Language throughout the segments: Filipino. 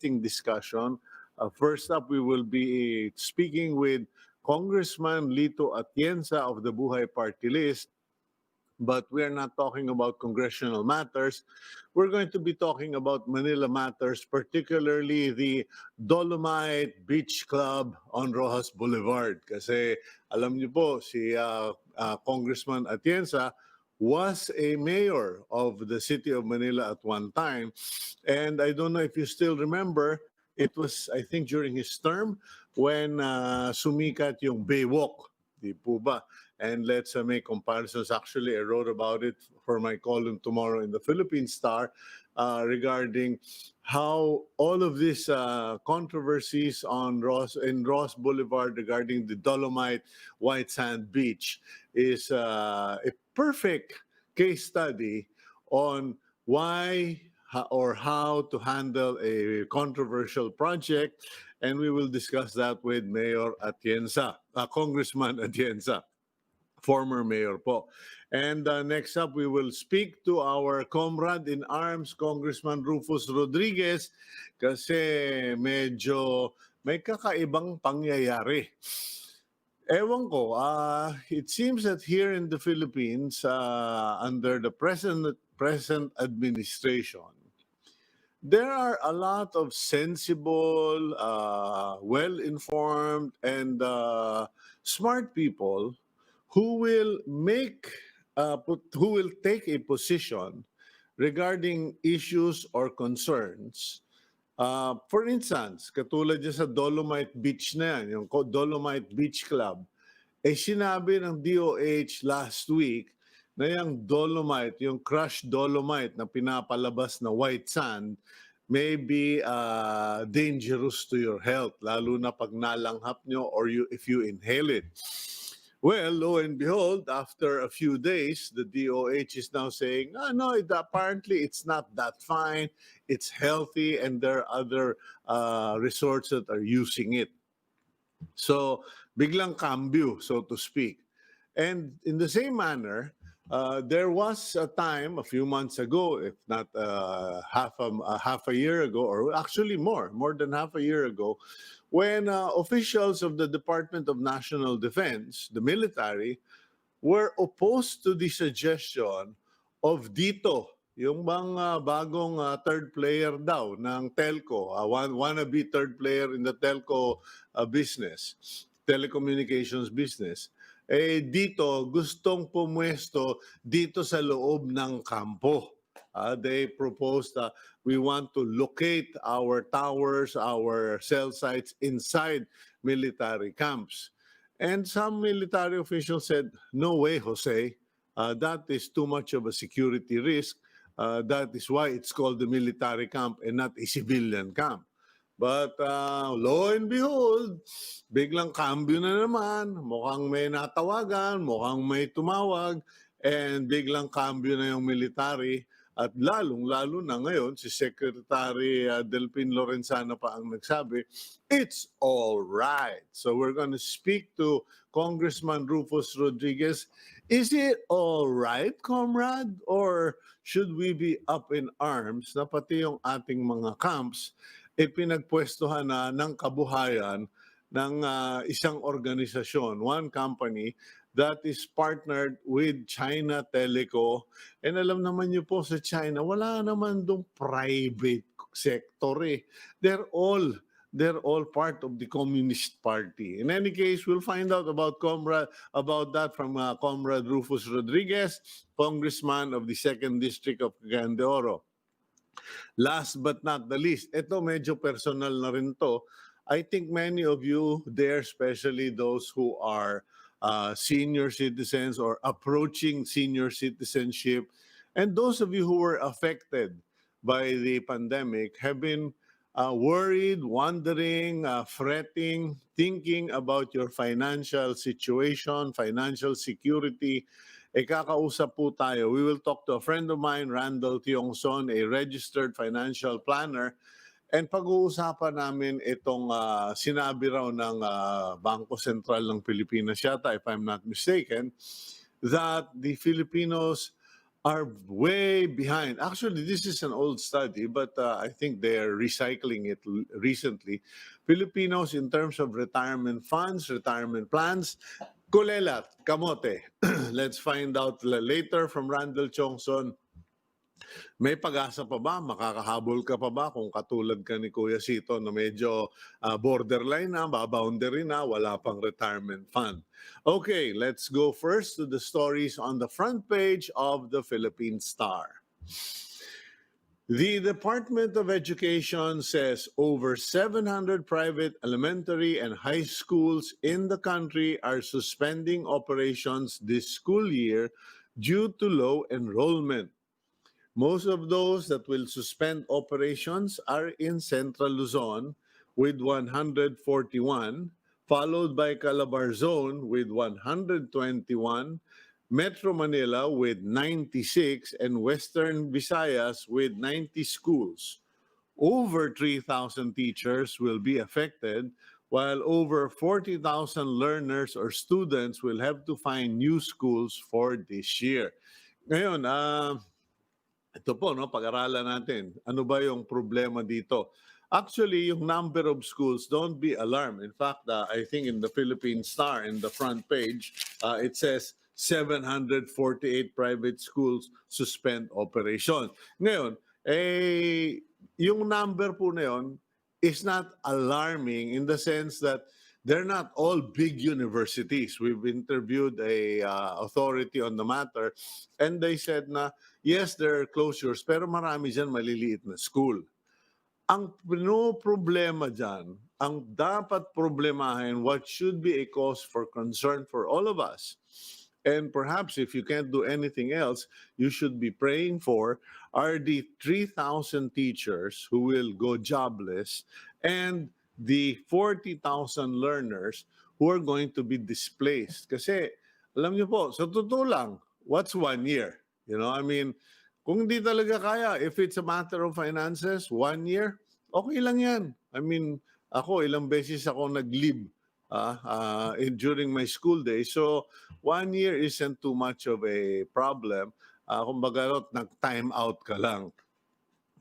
discussion. First up, we will be speaking with Congressman Lito Atienza of the Buhay Party-list. But we are not talking about congressional matters. We're going to be talking about Manila matters, particularly the Dolomite Beach Club on Rojas Boulevard. Kasi alam niyo po, si Congressman Atienza was a mayor of the city of Manila at one time. And I don't know if you still remember, it was, I think, during his term when sumikat yung Baywalk. Di po ba? And let's make comparisons. Actually, I wrote about it for my column tomorrow in the Philippine Star regarding how all of these controversies on Ross Boulevard regarding the Dolomite White Sand Beach is a perfect case study on why or how to handle a controversial project. And we will discuss that with Mayor Atienza, Congressman Atienza, former mayor po. And next up, we will speak to our comrade in arms, Congressman Rufus Rodriguez, kasi medyo may kakaibang pangyayari. Ewan ko, it seems that here in the Philippines, under the present administration, there are a lot of sensible, well-informed, and smart people who will take a position regarding issues or concerns. For instance, katulad dyan sa Dolomite Beach na yan, yung Dolomite Beach Club, sinabi ng DOH last week na yung Dolomite, yung crushed Dolomite na pinapalabas na white sand, may be dangerous to your health, lalo na pag nalanghap nyo or if you inhale it. Well, lo and behold, after a few days, the DOH is now saying, no, apparently it's not that fine, it's healthy, and there are other resorts that are using it. So, biglang cambio, so to speak. And in the same manner, there was a time a few months ago, if not half a year ago, or actually more than half a year ago, when officials of the Department of National Defense, the military, were opposed to the suggestion of Dito, yung bang bagong third player daw ng telco, wannabe third player in the telco business, telecommunications business. Dito gustong pumwesto dito sa loob ng kampo. They proposed we want to locate our towers, our cell sites inside military camps. And some military officials said, no way, Jose, that is too much of a security risk. That is why it's called the military camp and not a civilian camp. But lo and behold, biglang cambio na naman, mukhang may natawagan, mukhang may tumawag, and biglang cambio na yung military. At lalong-lalo na ngayon, si Secretary Delpin Lorenzana pa ang nagsabi, it's all right. So we're going to speak to Congressman Rufus Rodriguez. Is it all right, comrade? Or should we be up in arms na pati yung ating mga camps pinagpwestuhan na ng kabuhayan ng isang organisasyon, one company that is partnered with China Teleco. And alam naman niyo po sa China, wala naman dong private sector eh. They're all part of the Communist Party. In any case, we'll find out about that from Comrade Rufus Rodriguez, Congressman of the 2nd District of Cagayan de Oro. Last but not the least, ito medyo personal na rin to. I think many of you there, especially those who are senior citizens or approaching senior citizenship, and those of you who were affected by the pandemic have been worried, wondering, fretting, thinking about your financial situation, financial security. Kakausap po tayo. We will talk to a friend of mine, Randell Tiongson, a registered financial planner. And pag-uusapan namin itong sinabi raw ng Bangko Sentral ng Pilipinas yata, if I'm not mistaken, that the Filipinos are way behind. Actually, this is an old study, but I think they are recycling it recently. Filipinos, in terms of retirement funds, retirement plans, kulelat, kamote. Let's find out later from Randell Tiongson. May pag-asa pa ba? Makakahabol ka pa ba kung katulad ka ni Kuya Cito na medyo borderline na, boundary na, wala pang retirement fund? Okay, let's go first to the stories on the front page of the Philippine Star. The Department of Education says over 700 private elementary and high schools in the country are suspending operations this school year due to low enrollment. Most of those that will suspend operations are in Central Luzon with 141, followed by Calabarzon with 121, Metro Manila with 96, and Western Visayas with 90 schools. Over 3,000 teachers will be affected, while over 40,000 learners or students will have to find new schools for this year. Ngayon, ito po, no, pag-aralan natin. Ano ba yung problema dito? Actually, yung number of schools, don't be alarmed. In fact, I think in the Philippine Star, in the front page, it says 748 private schools suspend operation. Ngayon, yung number po na yun is not alarming in the sense that they're not all big universities. We've interviewed a authority on the matter, and they said na, yes, there are closures, pero marami dyan maliliit na school. Ang problema dyan, ang dapat problemahin, what should be a cause for concern for all of us, and perhaps if you can't do anything else, you should be praying for, are the 3,000 teachers who will go jobless and the 40,000 learners who are going to be displaced. Kasi, alam niyo po, sa totoo lang, what's 1 year? You know, I mean, kung hindi talaga kaya, if it's a matter of finances, 1 year, okay lang yan. I mean, ako, ilang beses ako nag-leave during my school days. So, 1 year isn't too much of a problem. Kumbaga, nag-time out ka lang.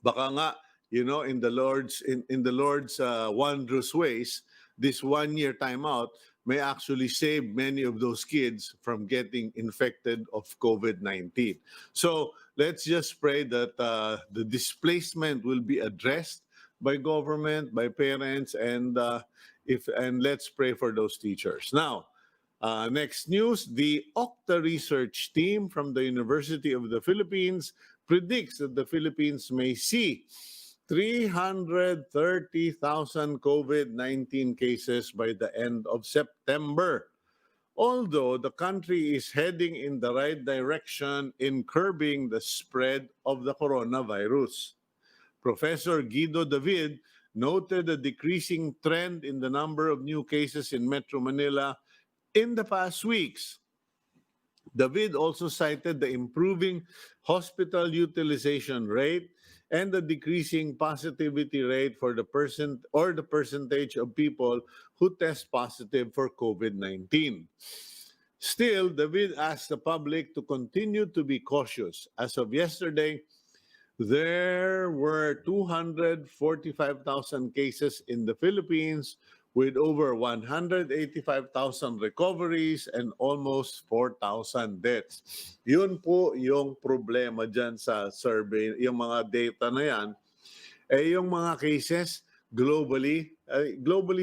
Baka nga, you know, in the Lord's wondrous ways, this 1 year timeout may actually save many of those kids from getting infected of COVID-19. So let's just pray that the displacement will be addressed by government, by parents, and let's pray for those teachers. Now, next news, the Okta research team from the University of the Philippines predicts that the Philippines may see 330,000 COVID-19 cases by the end of September. Although the country is heading in the right direction in curbing the spread of the coronavirus. Professor Guido David noted a decreasing trend in the number of new cases in Metro Manila in the past weeks. David also cited the improving hospital utilization rate and the decreasing positivity rate for the percentage of people who test positive for COVID-19. Still, David asked the public to continue to be cautious. As of yesterday, there were 245,000 cases in the Philippines with over 185,000 recoveries and almost 4,000 deaths. Yun po yung problema dyan sa survey, yung mga data na yan. Yung mga cases, globally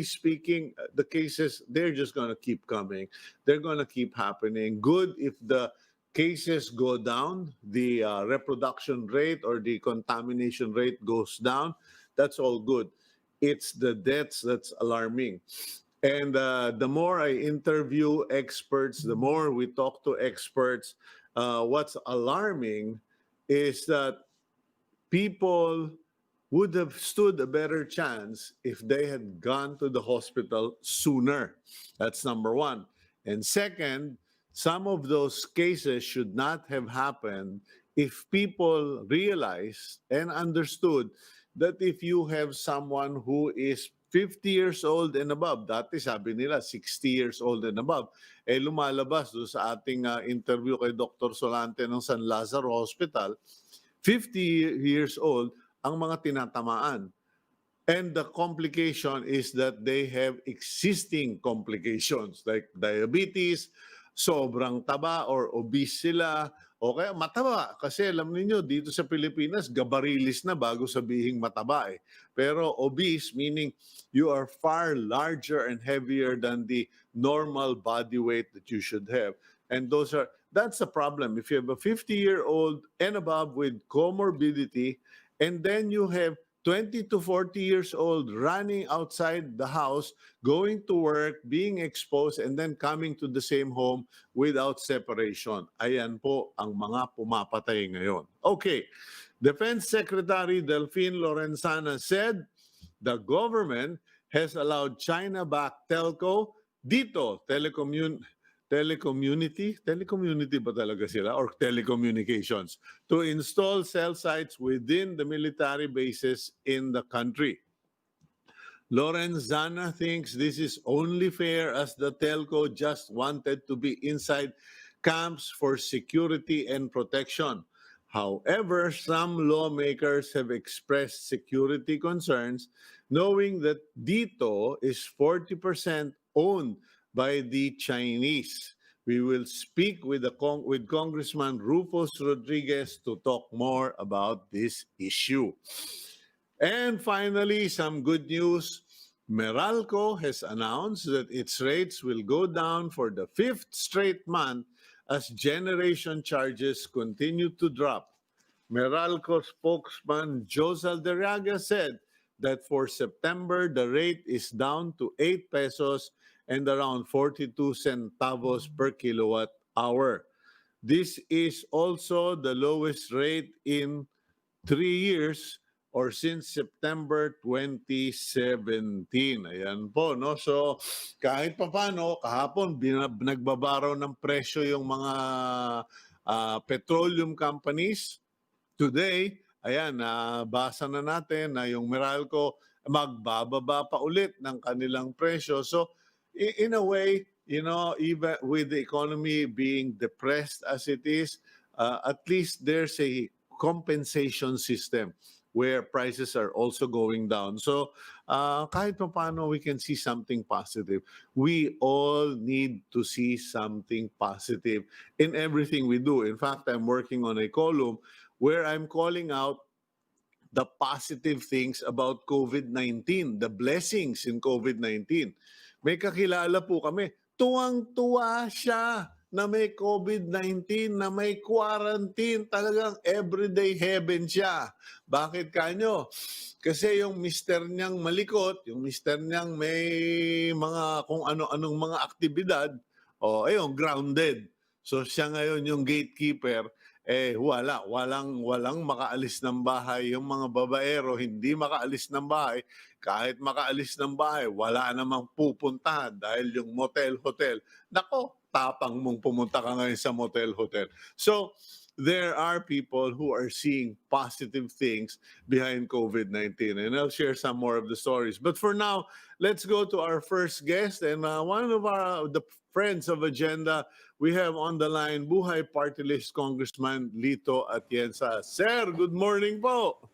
speaking, the cases, they're just going to keep coming. They're going to keep happening. Good if the cases go down, the reproduction rate or the contamination rate goes down, that's all good. It's the deaths that's alarming. And the more I interview experts, the more we talk to experts, what's alarming is that people would have stood a better chance if they had gone to the hospital sooner. That's number one. And second, some of those cases should not have happened if people realized and understood that if you have someone who is 50 years old and above. Dati sabi nila 60 years old and above. Lumalabas doon sa ating interview kay Dr. Solante ng San Lazaro Hospital, 50 years old ang mga tinatamaan. And the complication is that they have existing complications like diabetes, sobrang taba or obese sila, o kaya mataba. Kasi alam niyo dito sa Pilipinas, gabarilis na bago sabihing mataba eh. Pero obese, meaning you are far larger and heavier than the normal body weight that you should have. And that's a problem. If you have a 50-year-old and above with comorbidity, and then you have 20 to 40 years old running outside the house, going to work, being exposed, and then coming to the same home without separation. Ayan po ang mga pumapatay ngayon. Okay, Defense Secretary Delphine Lorenzana said the government has allowed China-backed telco, Dito, telecommunity ba talaga sila or telecommunications, to install cell sites within the military bases in the country. Lorenzana thinks this is only fair as the telco just wanted to be inside camps for security and protection. However, some lawmakers have expressed security concerns knowing that Dito is 40% owned by the Chinese. We will speak with Congressman Rufus Rodriguez to talk more about this issue. And finally, some good news. Meralco has announced that its rates will go down for the 5th straight month as generation charges continue to drop. Meralco spokesman Josel Deriaga said that for September, the rate is down to 8 pesos and around 42 centavos per kilowatt hour. This is also the lowest rate in 3 years or since September 2017. Ayan po, no? So, kahit papano, kahapon, nagbabaraw ng presyo yung mga petroleum companies. Today, ayan, basa na natin na yung Meralco magbababa pa ulit ng kanilang presyo. So, in a way, you know, even with the economy being depressed as it is, at least there's a compensation system where prices are also going down. So kahit pa paano we can see something positive. We all need to see something positive in everything we do. In fact, I'm working on a column where I'm calling out the positive things about COVID-19, the blessings in COVID-19. May kakilala po kami, tuwang-tuwa siya na may COVID-19, na may quarantine, talagang everyday heaven siya. Bakit kanyo? Kasi yung mister niyang malikot, yung mister niyang may mga kung ano-anong mga aktibidad, ayun, grounded. So siya ngayon yung gatekeeper, walang makaalis ng bahay. Yung mga babaero hindi makaalis ng bahay. Kahit makaalis ng bahay, wala namang pupuntahan dahil yung motel, hotel. Nako, tapang mong pumunta ka ngayon sa motel, hotel. So, there are people who are seeing positive things behind COVID-19. And I'll share some more of the stories. But for now, let's go to our first guest. And one of the friends of Agenda, we have on the line, Buhay Party-list Congressman Lito Atienza. Sir, good morning po.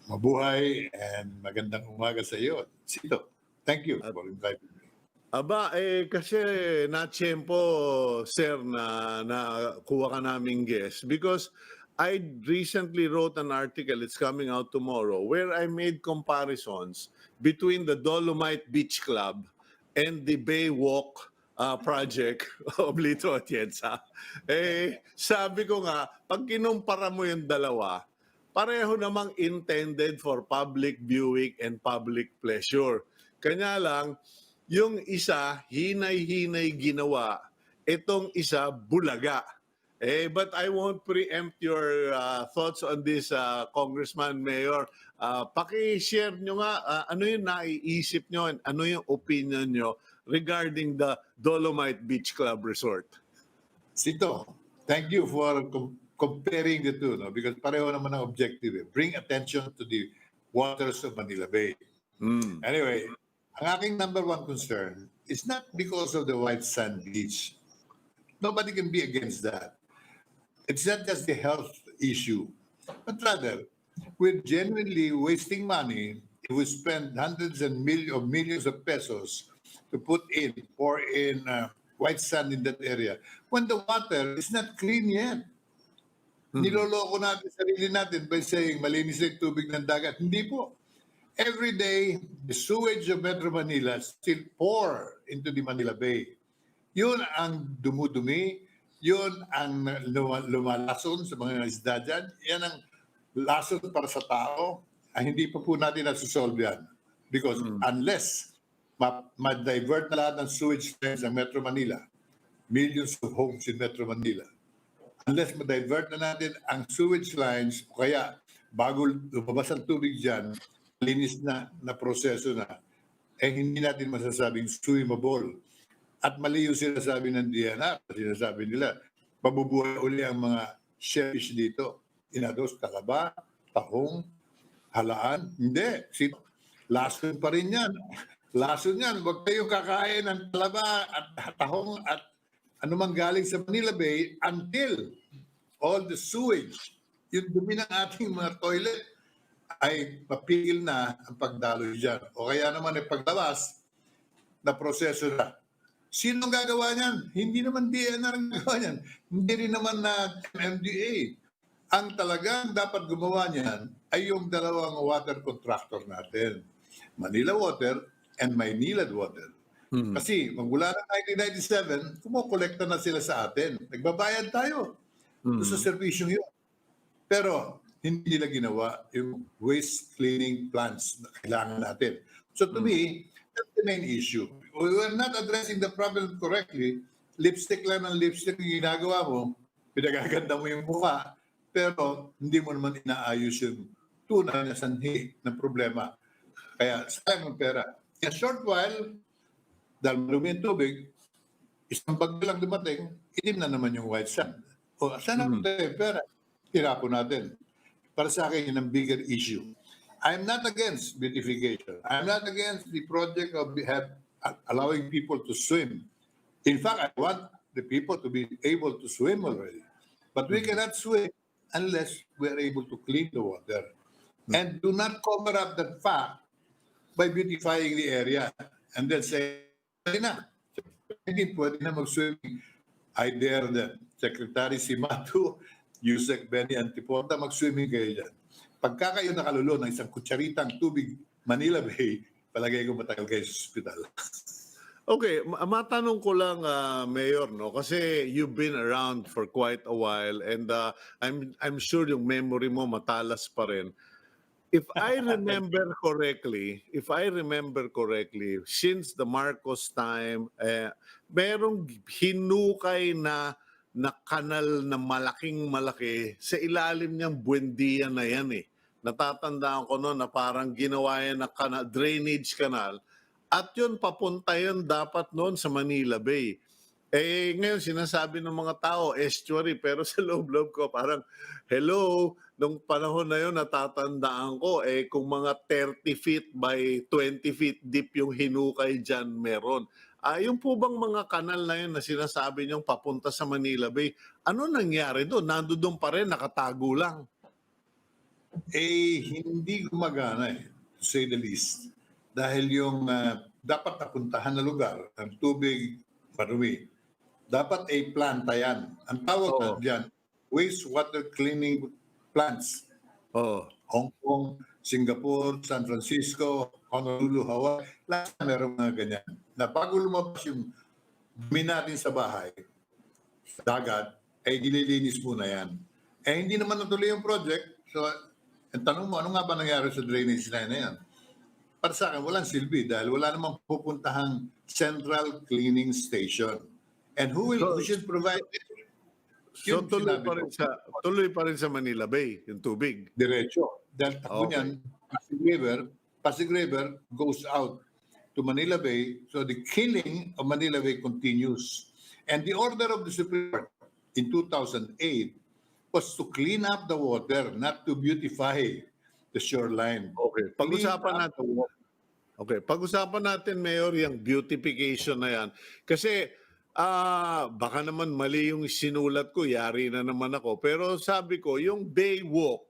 Mabuhay and magandang umaga sa iyo. Cito, thank you for inviting me. Aba, kasi na-tiyempo, sir, na kuha ka naming guest because I recently wrote an article, it's coming out tomorrow, where I made comparisons between the Dolomite Beach Club and the Baywalk project of Lito Atienza. Sabi ko nga, pag kinumpara mo yung dalawa, pareho namang intended for public viewing and public pleasure. Kanya lang, yung isa, hinay-hinay ginawa. Itong isa, bulaga. But I won't preempt your thoughts on this, Congressman, Mayor. Paki-share nyo nga, ano yung naiisip nyo, ano yung opinion nyo regarding the Dolomite Beach Club Resort? Cito, thank you for comparing the two, no? Because pareho naman ang objective. Bring attention to the waters of Manila Bay. Anyway, ang aking number one concern is not because of the white sand beach. Nobody can be against that. It's not just the health issue, but rather, we're genuinely wasting money if we spend hundreds and millions of pesos to put in, pour in white sand in that area when the water is not clean yet. Niloloko natin sarili natin by saying malinis na yung tubig ng dagat. Hindi po. Every day, the sewage of Metro Manila still pour into the Manila Bay. Yun ang dumudumi, yun ang lumalason sa mga isda dyan, yan ang lason para sa tao, ay hindi pa po natin nasusolve yan. Because unless ma-divert na lahat ng sewage lines ng Metro Manila, millions of homes in Metro Manila, unless ma-divert na natin ang sewage lines, o kaya bago lumabas ang tubig dyan, linis na proseso na, eh hindi natin masasabing swimmable. At mali yung sinasabi ng DENR, sinasabi nila, mabubuhay uli ang mga shellfish dito. Inados, talaba, tahong, halaan. Hindi. Lason pa rin yan. Lason yan. Huwag kayong kakain ng talaba at tahong at anumang galing sa Manila Bay until all the sewage, yung dumi ng ating mga toilet, ay mapigil na ang pagdaloy dyan. O kaya naman ay paglabas na proseso na. Sino gagawa niyan? Hindi naman DENR ang gagawa niyan. Hindi rin naman na MDA. Ang talagang dapat gumawa niyan ay yung dalawang water contractor natin. Manila Water and Maynilad Water. Kasi magmula ng 1997, kumukolekta na sila sa atin. Nagbabayad tayo sa serbisyong yun. Pero hindi nila ginawa yung waste cleaning plants na kailangan natin. So to me, that's the main issue. We were not addressing the problem correctly. Lipstick lang ng lipstick yung ginagawa mo, pinagaganda mo yung mukha, pero hindi mo naman inaayos yung tunay na sanhi ng problema. Kaya sayang ang pera. In a short while, dahil marumi yung tubig, isang bagyo lang dumating, itim na naman yung white sand. O saan naman tayo pera? Hirapon natin. Para sa akin, yun ang bigger issue. I'm not against beautification. I'm not against the project of allowing people to swim. In fact, I want the people to be able to swim already. But we cannot swim unless we're able to clean the water. And do not cover up that fact by beautifying the area and then say, hindi pwede na mag-swimming. I dare the Secretary Simatu, Yusek Benny Antiporta, mag-swimming kayo dyan. Pagka kayo nakalulo ng isang kutsaritang tubig Manila Bay, palagay ko matagal kayo sa ospital. Okay, matanong ko lang, Mayor, no? Kasi you've been around for quite a while and I'm sure yung memory mo matalas pa rin. If I remember correctly, since the Marcos time, merong hinukay na kanal na malaking-malaki sa ilalim niyang Buendia na yan eh. Natatandaan ko noon na parang ginawa yan na drainage canal at yun papunta yun dapat noon sa Manila Bay. Eh ngayon sinasabi ng mga tao estuary pero sa loob-loob ko parang hello, nung panahon na yun natatandaan ko kung mga 30 feet by 20 feet deep yung hinukay dyan meron. Yung po bang mga kanal na yun na sinasabi niyong papunta sa Manila Bay, ano nangyari doon? Nandoon pa rin, nakatago lang. Hindi gumagana to say the least. Dahil yung dapat napuntahan na lugar, ang tubig, marumi, dapat planta yan. Ang tawag dyan, wastewater cleaning plants. Hong Kong, Singapore, San Francisco, Honolulu, Hawaii, lahat meron mga ganyan. Na bago lumabas yung dumi natin sa bahay, sa dagat, nililinis muna yan. Hindi naman natuloy yung project. So, ang tanong mo, ano nga ba nangyari sa drainage line na yan? Para sa akin, walang silbi dahil wala namang pupuntahang central cleaning station. And who should provide it? So tuloy pa rin sa Manila Bay, yung tubig? Diretso. Dahil takbo niyan, Pasig River goes out to Manila Bay, so the killing of Manila Bay continues. And the order of the Supreme Court in 2008 was to clean up the water, not to beautify the shoreline. Okay. Pag-usapan natin. Okay, pag-usapan natin, Mayor, yung beautification na yan. Kasi baka naman mali yung sinulat ko, yari na naman ako. Pero sabi ko, yung Baywalk,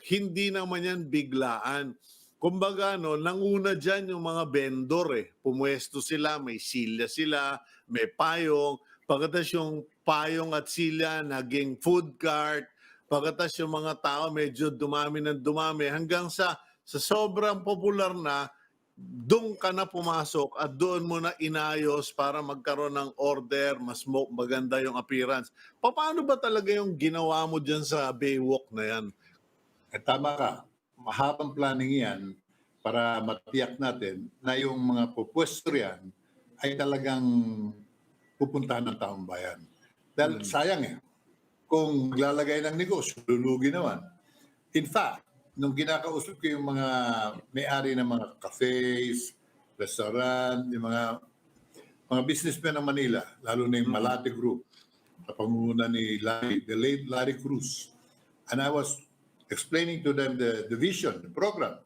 hindi naman yan biglaan. Kumbaga, no, nanguna dyan yung mga vendor eh. Pumuesto sila, may silya sila, may payong. Pagkatas yung payong at silya, naging food cart. Pagkatas yung mga tao, medyo dumami ng dumami. Hanggang sa sobrang popular na, doon ka na pumasok at doon mo na inayos para magkaroon ng order, mas maganda yung appearance. Paano ba talaga yung ginawa mo dyan sa Baywalk na yan? Tama ka, mahabang planning yan para matiyak natin na yung mga pupwesto yan ay talagang pupuntahan ng taong bayan. Dahil sayang kung maglalagay ng negosyo, lulugi naman. In fact, nung kinakausap ko yung mga may-ari ng mga cafes, restaurant, yung mga businessmen ng Manila, lalo na yung Malate Group, sa pangunguna ni the late Larry Cruz. And I was explaining to them the vision, the program.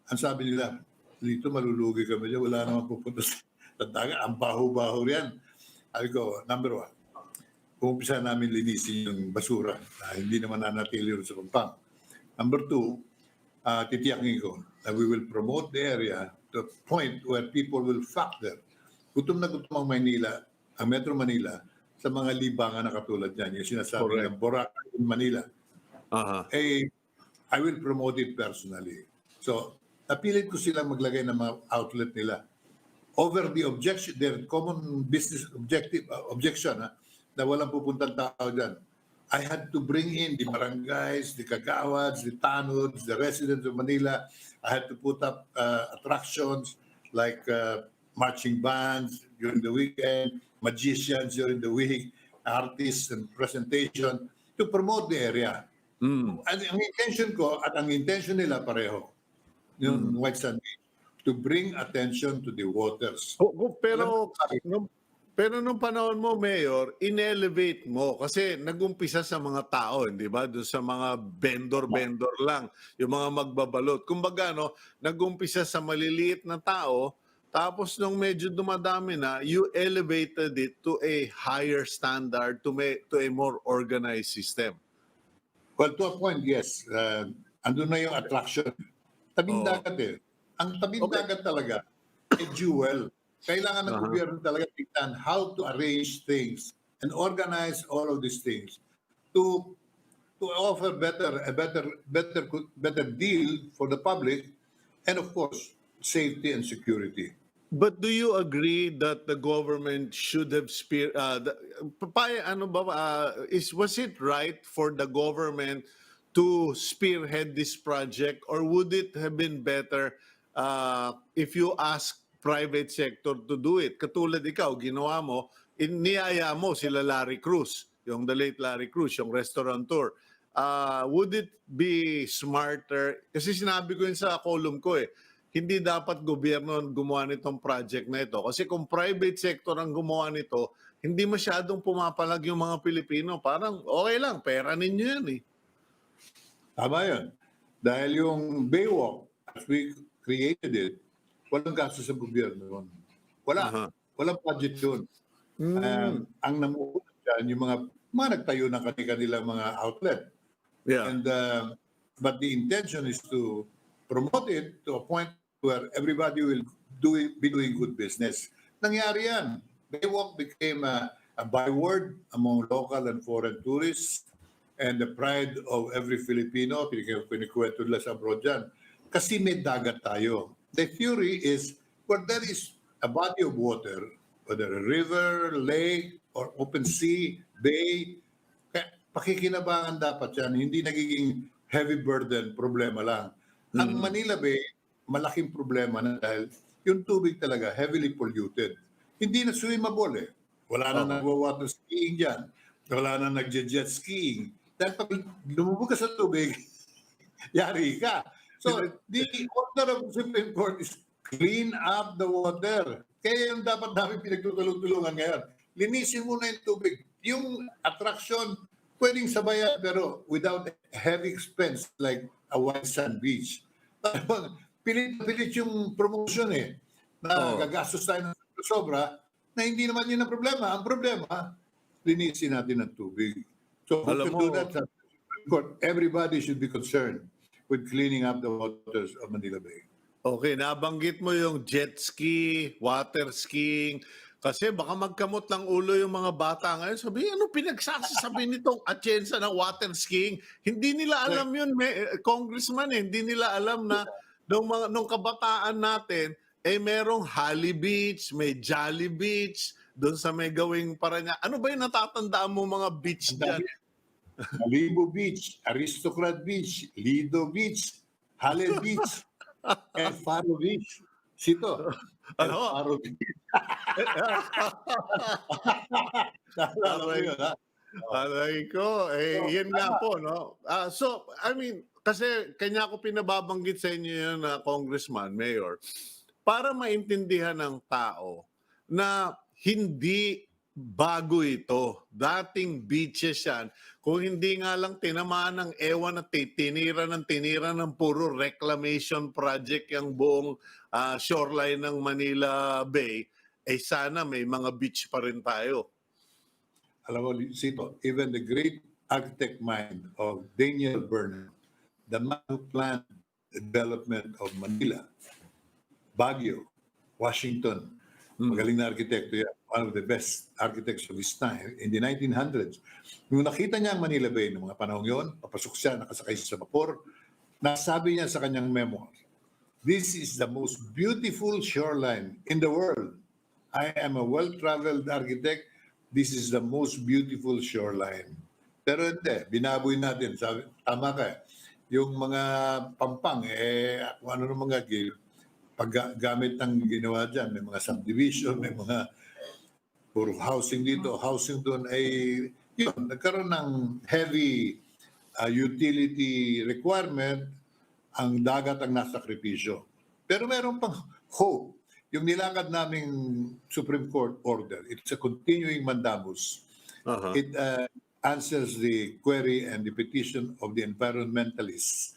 Ang sabi nila, Lito, malulugi kami dyan, wala naman pupunta sa dagat, ang baho-baho riyan. Sabi ko, number one, umpisa namin linisin yung basura na hindi naman nanatili rin sa pampang. Number two, titiyakin ko that we will promote the area to a point where people will flock there. Gutom na gutom ang Manila, ang Metro Manila, sa mga libangan na katulad yan, yung sinasabi ng Boracay in Manila. I will promote it personally. So, napilit ko silang maglagay ng mga outlet nila. Over the objection, their common business objection, na walang pupuntang tao dyan. I had to bring in the barangays, the kagawads, the tanods, the residents of Manila. I had to put up attractions like marching bands during the weekend, magicians during the week, artists and presentation to promote the area. Ang intention ko at ang intention nila pareho, yung White Sand Beach, to bring attention to the waters. Pero nung panahon mo, Mayor, in-elevate mo kasi nagumpisa sa mga tao, hindi ba? Doon sa mga vendor lang, yung mga magbabalot. Kumbaga, no, nagumpisa sa maliliit na tao, tapos nung medyo dumadami na, you elevated it to a higher standard, to a more organized system. Well, to a point, yes. Andun na yung attraction. Tabing dagat eh. Ang tabing dagat talaga, a jewel. Kailangan ng gobyerno talaga tignan how to arrange things and organize all of these things to offer a better deal for the public and of course safety and security. But do you agree that the government should have was it right for the government to spearhead this project, or would it have been better if you ask private sector to do it? Katulad ikaw, ginawa mo, niyaya mo sila Larry Cruz, yung the late Larry Cruz, yung restaurateur. Would it be smarter? Kasi sinabi ko yun sa column ko hindi dapat gobyerno ang gumawa nitong project na ito. Kasi kung private sector ang gumawa nito, hindi masyadong pumapalag yung mga Pilipino. Parang okay lang, pera ninyo yan Tama yun. Dahil yung Baywalk, as we created it, walang gasto sa gobyerno. Walang budget yun. Ang namuha dyan, yung mga nagtayo ng kanilang mga outlet. Yeah. And but the intention is to promote it to a point where everybody will be doing good business. Nangyari yan. Baywalk became a byword among local and foreign tourists and the pride of every Filipino. Pinikwento nila sa abroad dyan. Kasi may dagat tayo. The theory is where there is a body of water, whether a river, lake, or open sea, bay, pakikinabangan dapat yan. Hindi nagiging heavy burden, problema lang. Ang Manila Bay, malaking problema na dahil yung tubig talaga heavily polluted. Hindi na swimmable Wala na nagwa-water skiing dyan. Wala na nagje-jet skiing. Dahil pag lumubog ka sa tubig, yari ka. So, the order of the Supreme Court is clean up the water. Kaya yung dapat namin pinagtutulong-tulungan ngayon. Linisin muna yung tubig. Yung attraction, pwedeng sabayan pero without heavy expense like a white sand beach. pilit yung promotion na gagastos tayo ng sobra, na hindi naman yun ang problema. Ang problema, linisin natin ang tubig. So who Alam can mo, do that? Sa Supreme Court, everybody should be concerned with cleaning up the waters of Manila Bay. okay, nabanggit mo yung jet ski, water skiing, kasi baka magkamot ng ulo yung mga bata ngayon. Sabi, ano pinagsasasabi nitong Atienza ng water skiing? Hindi nila alam yun, congressman hindi nila alam na nung kabataan natin, merong Holly Beach, may Jolly Beach, doon sa may gawing Paranaque. Ano ba yung natatandaan mo mga beach dyan? Malibu Beach, Aristocrat Beach, Lido Beach, Halle Beach, El Faro Beach. Cito, El Ano? Faro Beach. Naalala mo yun, ha? Aray ko, yan nga po, no? So, I mean, kasi kanya ko pinababanggit sa inyo yun na congressman, mayor, para maintindihan ng tao na hindi bago ito. Dating beaches yan. Kung hindi nga lang tinamaan ng ewan at tinira ng puro reclamation project yung buong shoreline ng Manila Bay, sana may mga beach pa rin tayo. Alam mo, Cito, even the great architect mind of Daniel Bernard, the man who planned the development of Manila, Baguio, Washington, magaling na arkitekto yan, one of the best architects of his time in the 1900s. Nung nakita niya ang Manila Bay noong mga panahon yun, papasok siya, nakasakay siya sa vapor, nasabi niya sa kanyang memoir, "This is the most beautiful shoreline in the world. I am a well-traveled architect. This is the most beautiful shoreline." Pero hindi, binaboy natin. Sabi, tama ka. Yung mga pampang, kung ano ng mga paggamit ng ginawa dyan, may mga subdivision, may mga puro housing dito, housing doon, yun, nagkaroon ng heavy utility requirement, ang dagat ang nasakripisyo. Pero meron pang hope. Yung nilakad naming Supreme Court order, it's a continuing mandamus. It answers the query and the petition of the environmentalists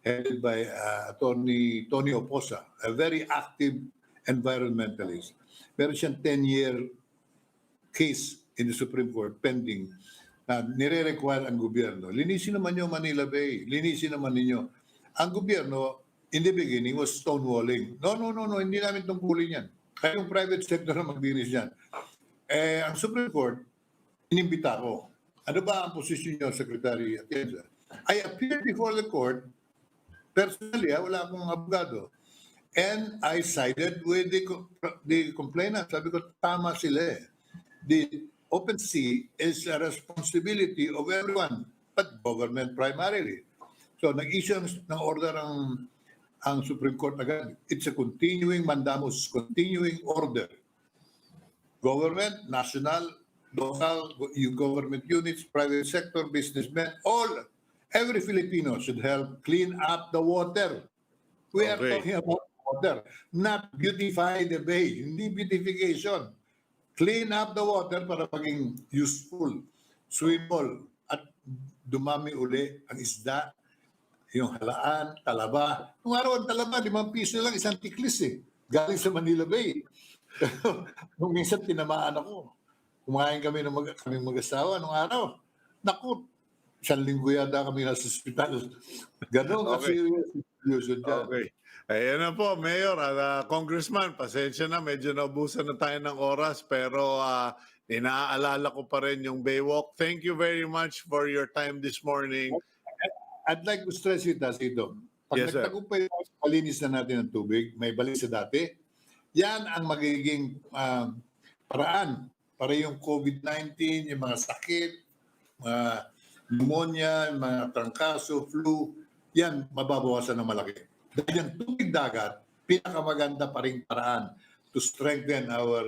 headed by Attorney Tony Oposa, a very active environmentalist. Meron siyang 10-year case in the Supreme Court pending na nire-require ang gobyerno. Linisin naman yung Manila Bay. Linisin naman ninyo. Ang gobyerno, in the beginning, was stonewalling. No, hindi namin tungkulin yan. Kaya yung private sector na magdinis yan. Ang Supreme Court, inimbita ko. Ano ba ang posisyon niyo, Secretary Atienza? I appeared before the court. Personally, wala akong abogado. And I sided with the complainant. Sabi ko, tama sila. The open sea is a responsibility of everyone, but government primarily. So, nag-issue ng order ang Supreme Court agad. It's a continuing mandamus, continuing order. Government, national, local, government units, private sector, businessmen, every Filipino should help clean up the water. We are talking about water, not beautify the bay, hindi beautification. Clean up the water para maging useful, swimmable, at dumami uli ang isda, yung halaan, talaba. Nung araw ang talaba, 5 piso lang, isang tiklis galing sa Manila Bay. Nung minsan tinamaan ako, kumain kami ng kaming mag-asawa nung araw. Naku, 1 linggo yata kami nasa hospital. Ganon ka-serious situation dyan. Okay. Ayan na po, Mayor. Congressman, pasensya na, medyo naubusan na tayo ng oras, pero inaalala ko pa rin yung Baywalk. Thank you very much for your time this morning. I'd like to stress it, Cito. Pag nagtagumpay malinis na natin ang tubig, may balik sa dati, yan ang magiging paraan para yung COVID-19, yung mga sakit, mga pneumonia, mga trangkaso, flu, yan mababawasan ng malaki. Dahil yung tubig dagat, pinakamaganda pa rin paraan to strengthen our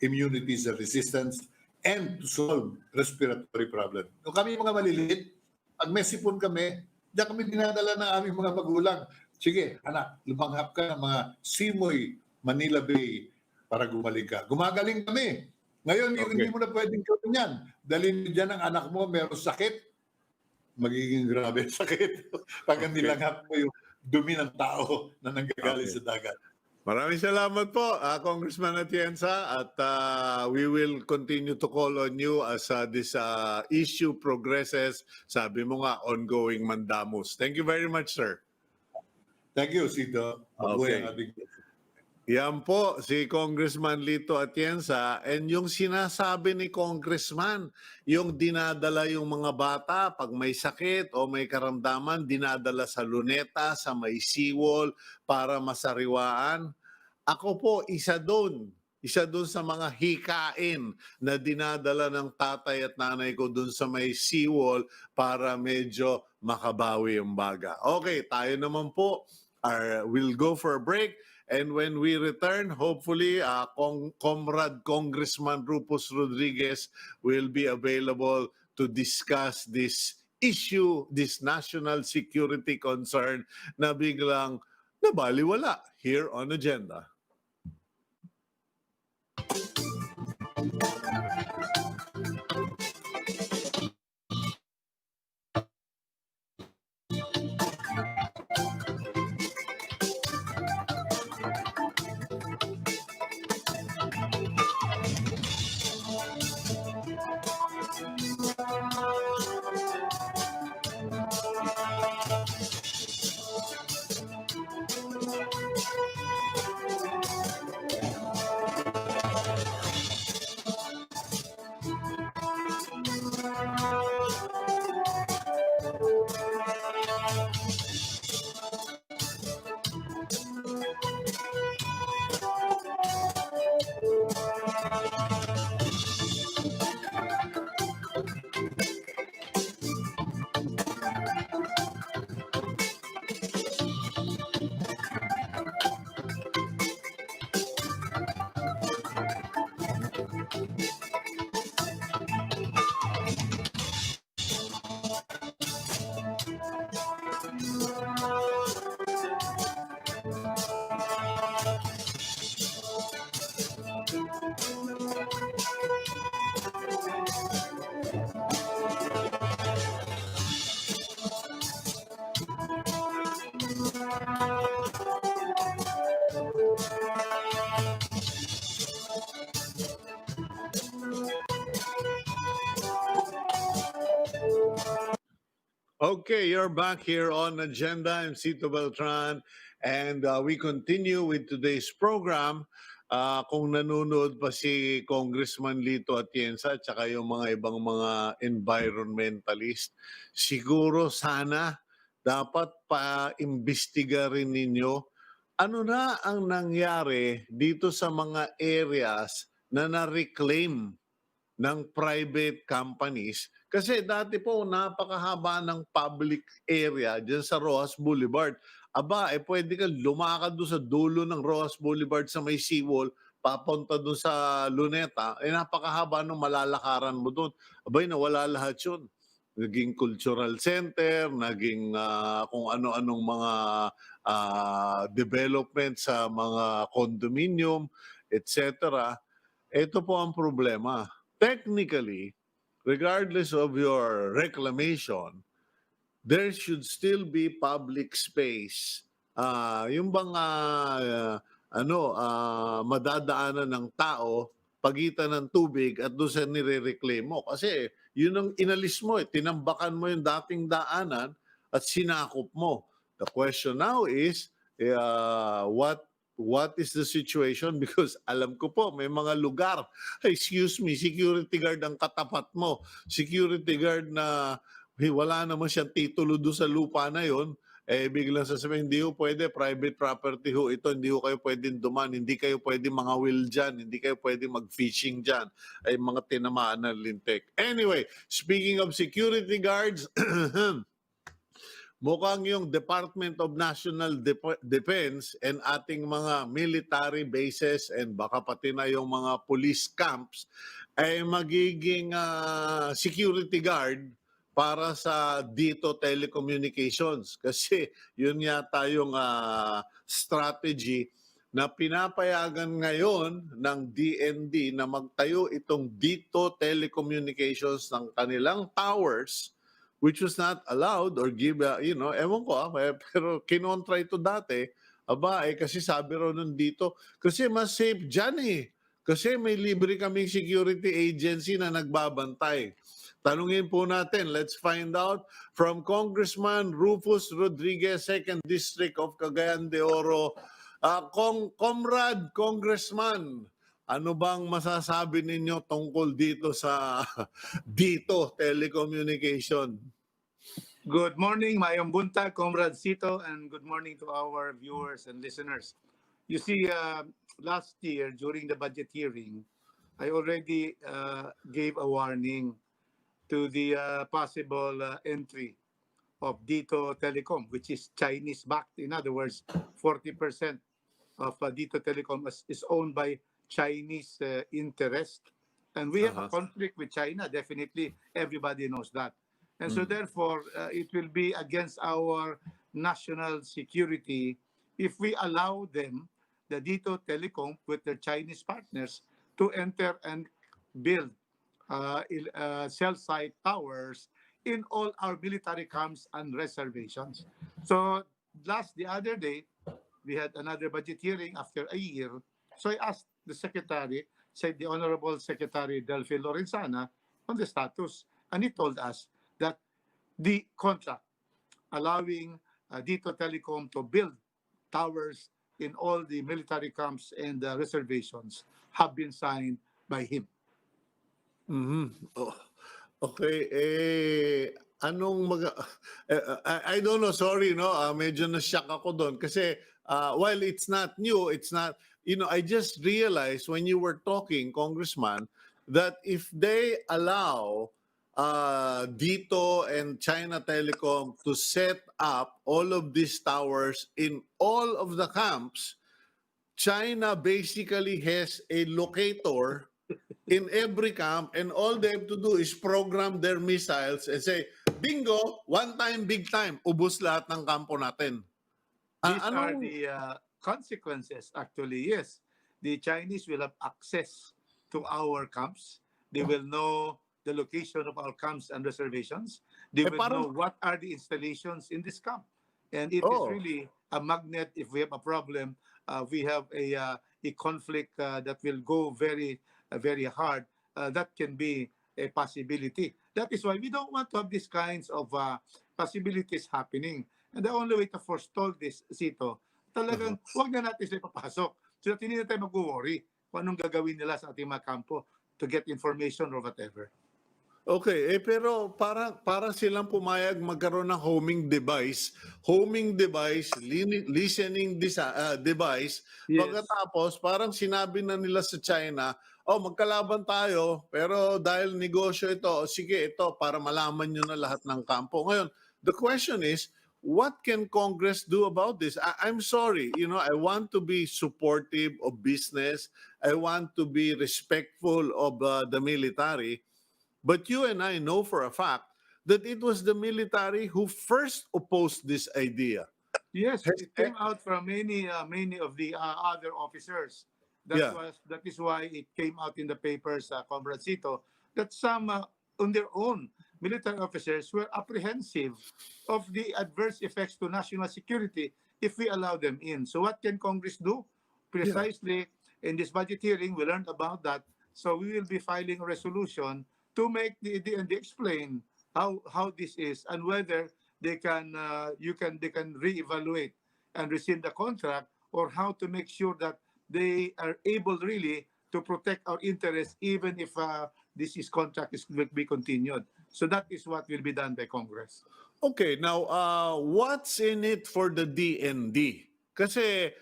immunities and resistance and to solve respiratory problem. Kung kami mga maliliit, pag may sipon kami, diyan kami dinadala ng aming mga magulang. Sige, anak, lumanghap ka ng mga Simoy, Manila Bay para gumaling ka. Gumagaling kami. Ngayon, hindi mo na pwedeng gawin yan. Dalhin dyan ang anak mo, meron sakit, magiging grabe sakit. Pag nilanghap mo yung dumi ng tao na nanggagaling Okay. sa dagat. Maraming salamat po, Congressman Atienza, at we will continue to call on you as this issue progresses. Sabi mo nga, ongoing mandamus. Thank you very much, sir. Thank you, Cito. Mabuhay ang Okay. ating... Yan po, si Congressman Lito Atienza, and yung sinasabi ni Congressman, yung dinadala yung mga bata pag may sakit o may karamdaman, dinadala sa luneta, sa may seawall para masariwaan. Ako po, isa doon sa mga hikain na dinadala ng tatay at nanay ko doon sa may seawall para medyo makabawi yung baga. Okay, tayo naman po, we'll go for a break. And when we return, hopefully, Comrade Congressman Rufus Rodriguez will be available to discuss this issue, this national security concern na biglang nabaliwala here on Agenda. Okay, you're back here on Agenda. I'm Cito Beltran, and we continue with today's program. Kung nanonood pa si Congressman Lito Atienza at saka yung mga ibang mga environmentalist, siguro sana dapat pa-imbestiga rin ninyo ano na ang nangyari dito sa mga areas na na-reclaim ng private companies. Kasi dati po, napakahaba ng public area dyan sa Rojas Boulevard. Aba, pwede ka lumakad doon sa dulo ng Rojas Boulevard sa may seawall, papunta doon sa Luneta, napakahaba ng malalakaran mo doon. Abay, nawala lahat yun. Naging cultural center, naging kung ano-anong mga development sa mga condominium, etc. Ito po ang problema. Technically, regardless of your reclamation, there should still be public space. Yung bang madadaanan ng tao pagitan ng tubig at doon sa nire-reclaim mo. Kasi yun ang inalis mo, tinambakan mo yung dating daanan at sinakop mo. The question now is, what is the situation? Because alam ko po, may mga lugar, excuse me, security guard ang katapat mo. Security guard na wala naman siyang titulo doon sa lupa na yon, biglang sasabihin, hindi ho pwede, private property ho ito, hindi ho kayo pwedeng duman, hindi kayo pwedeng mga will dyan, hindi kayo pwedeng mag-fishing dyan, ay mga tinamaan ng lintik. Anyway, speaking of security guards, mukhang yung Department of National Defense and ating mga military bases and baka pati na yung mga police camps ay magiging security guard para sa Dito Telecommunications. Kasi yun yata yung strategy na pinapayagan ngayon ng DND na magtayo itong Dito Telecommunications ng kanilang towers which was not allowed or give, ewan ko, pero kinontra ito dati, kasi sabi raw nandito, kasi mas safe dyan eh. Kasi may libre kaming security agency na nagbabantay. Tanungin po natin, let's find out from Congressman Rufus Rodriguez, 2nd District of Cagayan de Oro. Comrade, Congressman, ano bang masasabi ninyo tungkol dito sa dito telecommunication? Good morning, Mayong Buntag, Comrade Cito, and good morning to our viewers and listeners. You see, last year during the budget hearing, I already gave a warning to the possible entry of Dito Telecom, which is Chinese-backed. In other words, 40% of Dito Telecom is owned by Chinese interest. And we have a conflict with China, definitely. Everybody knows that. And so therefore, it will be against our national security if we allow them, the Dito Telecom, with their Chinese partners, to enter and build cell site towers in all our military camps and reservations. So the other day, we had another budget hearing after a year. So I asked the secretary, said the Honorable Secretary Delphi Lorenzana, on the status. And he told us that the contract allowing Dito Telecom to build towers in all the military camps and reservations have been signed by him. Oh, okay, I don't know, sorry, no, medyo na-shock ako doon kasi while it's not new, it's not, I just realized when you were talking, Congressman, that if they allow Dito and China Telecom to set up all of these towers in all of the camps, China basically has a locator in every camp, and all they have to do is program their missiles and say, bingo, one time, big time, ubos lahat ng kampo natin. These are the consequences, actually, yes. The Chinese will have access to our camps. They will know the location of our camps and reservations. They will know what are the installations in this camp. And it is really a magnet. If we have a problem, we have a conflict that will go very, very hard. That can be a possibility. That is why we don't want to have these kinds of possibilities happening. And the only way to forestall this, Cito, talagang huwag na natin sila papasok. So that hindi na tayo mag-worry kung anong gagawin nila sa ating mga kampo to get information or whatever. Okay, pero para silang pumayag magkaroon ng homing device, listening device, Yes. pagkatapos parang sinabi na nila sa China, magkalaban tayo, pero dahil negosyo ito, sige ito, para malaman nyo na lahat ng kampo. Ngayon, the question is, what can Congress do about this? I'm sorry, I want to be supportive of business, I want to be respectful of the military, but you and I know for a fact that it was the military who first opposed this idea. Yes, it came out from many of the other officers. That is why it came out in the papers, Comrade Cito, that some on their own military officers were apprehensive of the adverse effects to national security if we allow them in. So what can Congress do? Precisely in this budget hearing, we learned about that. So we will be filing a resolution to make the explain how this is and whether they can reevaluate and rescind the contract, or how to make sure that they are able really to protect our interests even if this contract will be continued. So that is what will be done by Congress. Okay, now what's in it for the DND? Kasi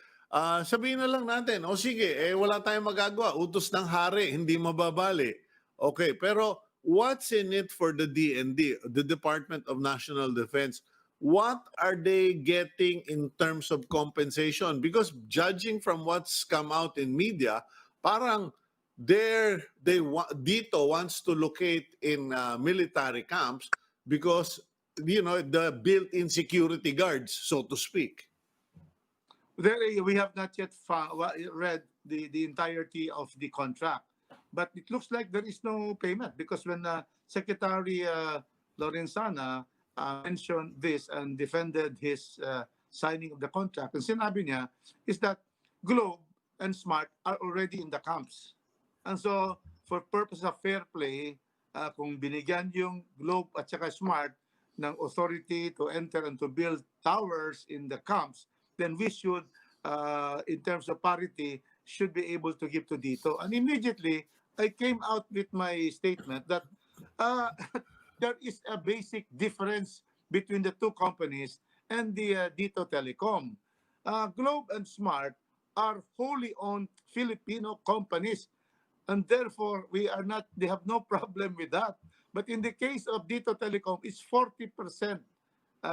sabihin na lang natin, sige, wala tayong magagawa, utos ng hari, hindi mababali. Okay, pero what's in it for the DND, the Department of National Defense? What are they getting in terms of compensation? Because judging from what's come out in media, parang Dito wants to locate in military camps because, the built-in security guards, so to speak. We have not yet read the entirety of the contract. But it looks like there is no payment because when Secretary Lorenzana mentioned this and defended his signing of the contract. And sinabi niya is that Globe and Smart are already in the camps. And so, for purpose of fair play, kung binigyan yung Globe at saka Smart ng authority to enter and to build towers in the camps, then we should, in terms of parity, should be able to give to Dito. And immediately, I came out with my statement that there is a basic difference between the two companies and the Dito Telecom. Globe and Smart are wholly owned Filipino companies, and therefore they have no problem with that. But in the case of Dito Telecom, it's 40%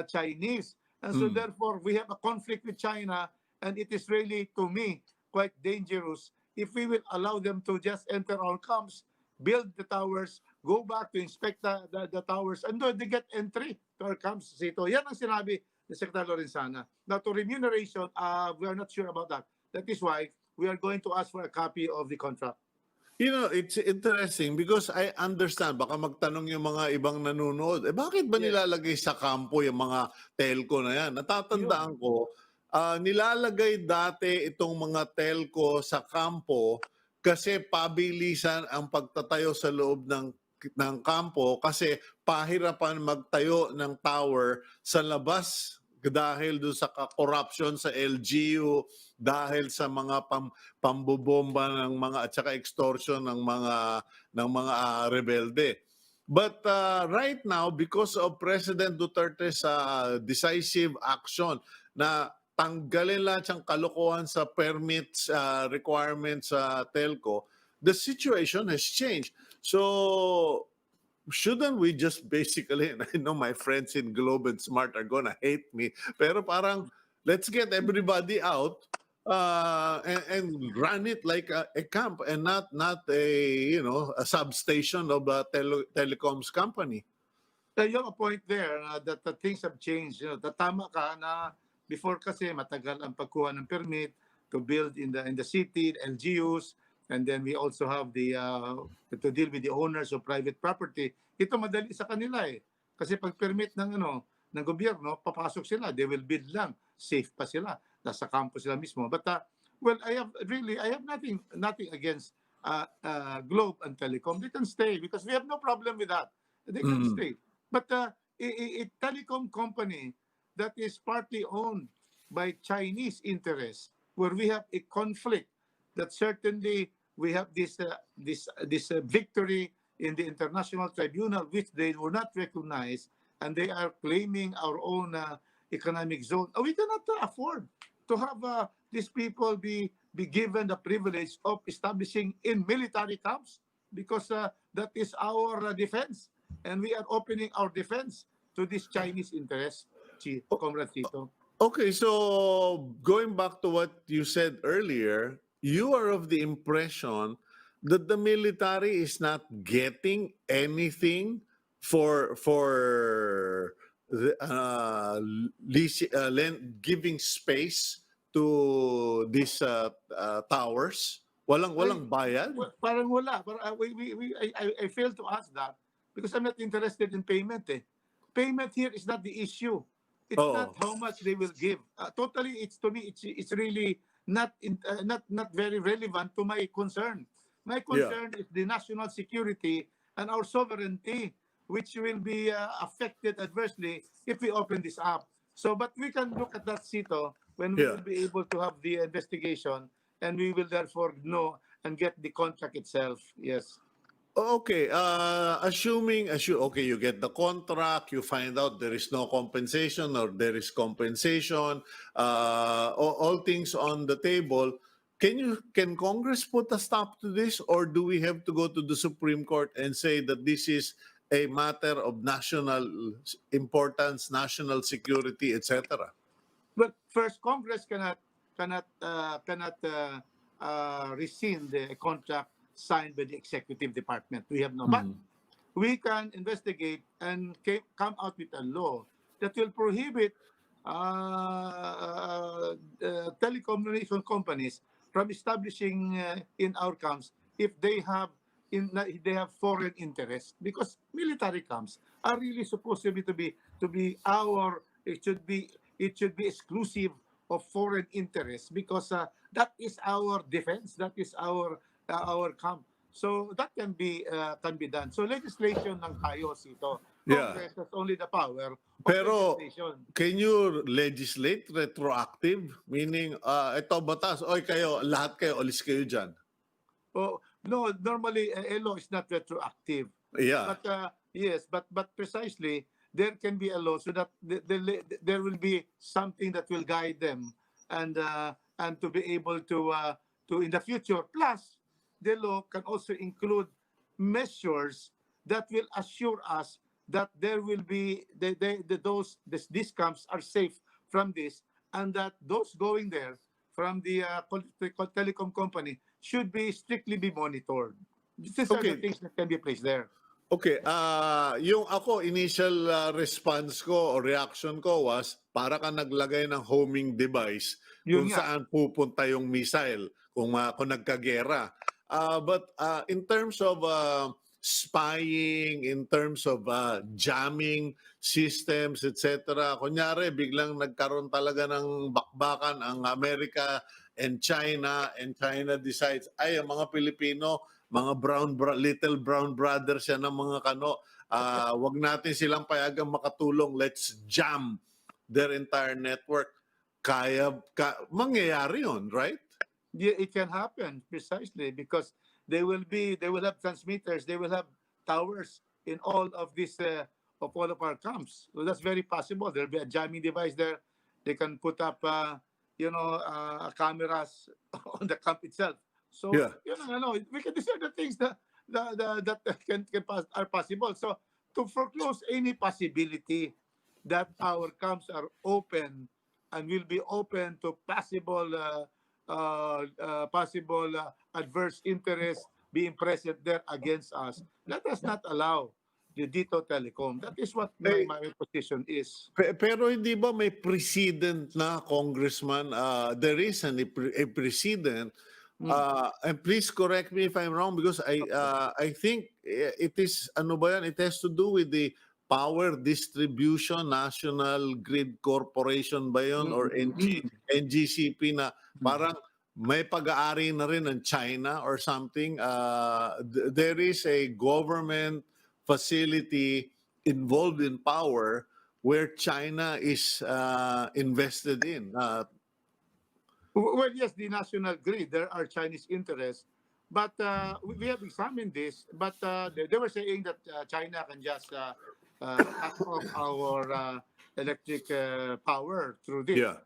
Chinese. And so therefore, we have a conflict with China, and it is really, to me, quite dangerous if we will allow them to just enter our camps, build the towers, go back to inspect the towers, and they get entry to our camps. Sito. Yan ang sinabi ni Secretary Lorenzana. Now, to remuneration, we are not sure about that. That is why we are going to ask for a copy of the contract. You know, it's interesting because I understand, baka magtanong yung mga ibang nanonood, bakit ba Yes. nilalagay sa kampo yung mga telco na yan? Natatandaan ko, nilalagay dati itong mga telco sa kampo kasi pabilisan ang pagtatayo sa loob ng kampo kasi pahirapan magtayo ng tower sa labas dahil doon sa corruption sa LGU, dahil sa mga pambobomba ng mga at saka extortion ng mga rebelde. But right now, because of President Duterte's decisive action na tanggalin lahat ng kalokohan sa permits requirements sa telco, the situation has changed. So shouldn't we just basically, and I know my friends in Globe and Smart are gonna hate me, pero parang let's get everybody out and run it like a camp and not a a substation of a telecoms company. You have a point there that the things have changed. Tama ka na before kasi matagal ang pagkuha ng permit to build in the city, LGUs, and then we also have the to deal with the owners of private property. Ito madali sa kanila kasi pag permit ng gobyerno, papasok sila, they will build lang, safe pa sila, nasa campus sila mismo. But well, I have nothing against Globe and Telecom. They can stay because we have no problem with that. They can stay. But a telecom company that is partly owned by Chinese interests, where we have a conflict, that certainly we have this victory in the international tribunal, which they were not recognized, and they are claiming our own economic zone. We cannot afford to have these people be given the privilege of establishing in military camps, because that is our defense, and we are opening our defense to this Chinese interest, Comrade Cito. Okay, so going back to what you said earlier, you are of the impression that the military is not getting anything for giving space to these towers. Walang bayad. Well, parang wala. I fail to ask that because I'm not interested in payment. Payment here is not the issue. It's not how much they will give. Totally, to me, it's really not very relevant to my concern. My concern is the national security and our sovereignty, which will be affected adversely if we open this up. So, but we can look at that, Cito, when we will be able to have the investigation, and we will therefore know and get the contract itself. Yes. Okay, okay, you get the contract, you find out there is no compensation or there is compensation, all things on the table. Can Congress put a stop to this, or do we have to go to the Supreme Court and say that this is a matter of national importance, national security, etc.? But first, Congress cannot rescind the contract signed by the executive department. We have no, but we can investigate and come out with a law that will prohibit telecommunication companies from establishing in our camps if they have they have foreign interest, because military camps are really supposed to be our, it should be exclusive of foreign interest, because that is our defense, that is our camp. So that can be done. So legislation lang tayo, Sito. Yeah. Congress has only the power of Pero legislation. can you legislate retroactive? Meaning, ito batas, oy kayo, lahat kayo, alis kayo dyan. Oh, no, normally a law is not retroactive. Yeah. But yes, but precisely there can be a law, so that there will be something that will guide them, and to be able to in the future. Plus, the law can also include measures that will assure us that there will be these camps are safe from this, and that those going there from the telecom company should be strictly be monitored. These are the Okay. things that can be placed there. Okay, yung ako, initial response ko o reaction ko was, para ka naglagay ng homing device kung Yun nga. saan pupunta yung missile kung nagkagera. But in terms of spying, in terms of jamming systems, etc., kunyari, biglang nagkaroon talaga ng bakbakan ang Amerika and China decides, ay, ang mga Pilipino, mga little brown brothers yan ng mga kano. Wag natin silang payagang makatulong. Let's jam their entire network. Mangyayari yun, right? Yeah, it can happen precisely because they will have transmitters, they will have towers in all of this of all of our camps. So that's very possible. There'll be a jamming device there. They can put up cameras on the camp itself. So Yeah. these are the things that are possible. So to foreclose any possibility that our camps are open and will be open to possible adverse interest being present there against us, let us not allow the Dito Telecom. That is what my position is. Pero hindi ba may precedent na, Congressman? There is a precedent. And please correct me if I'm wrong, because I think it is, ano ba yan? It has to do with the Power Distribution National Grid Corporation ba yun, or NGCP, na parang may pag-aari na rin ng China or something. There is a government facility involved in power where China is invested in. Well, yes, the national grid, there are Chinese interests, but we have examined this, but they were saying that China can just cut off our electric power through this. Yeah.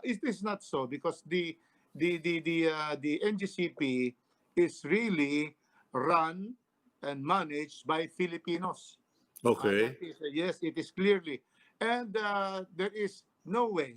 It is not so, because the NGCP is really run and managed by Filipinos. Okay. Yes, it is clearly. And there is no way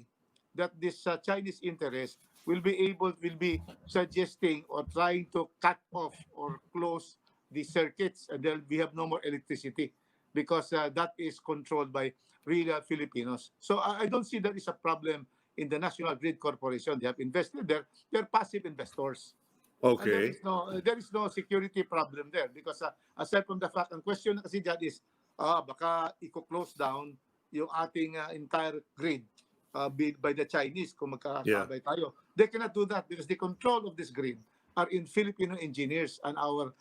that this Chinese interest will be suggesting or trying to cut off or close the circuits, and then we have no more electricity, because that is controlled by real Filipinos. So I don't see there is a problem in the National Grid Corporation. They have invested there. They're passive investors. Okay. And there is no security problem there, because aside from the fact, ang question na kasi dyan is, baka i-close down yung ating entire grid by the Chinese kung magkakasabay tayo. They cannot do that, because the control of this grid are in Filipino engineers and our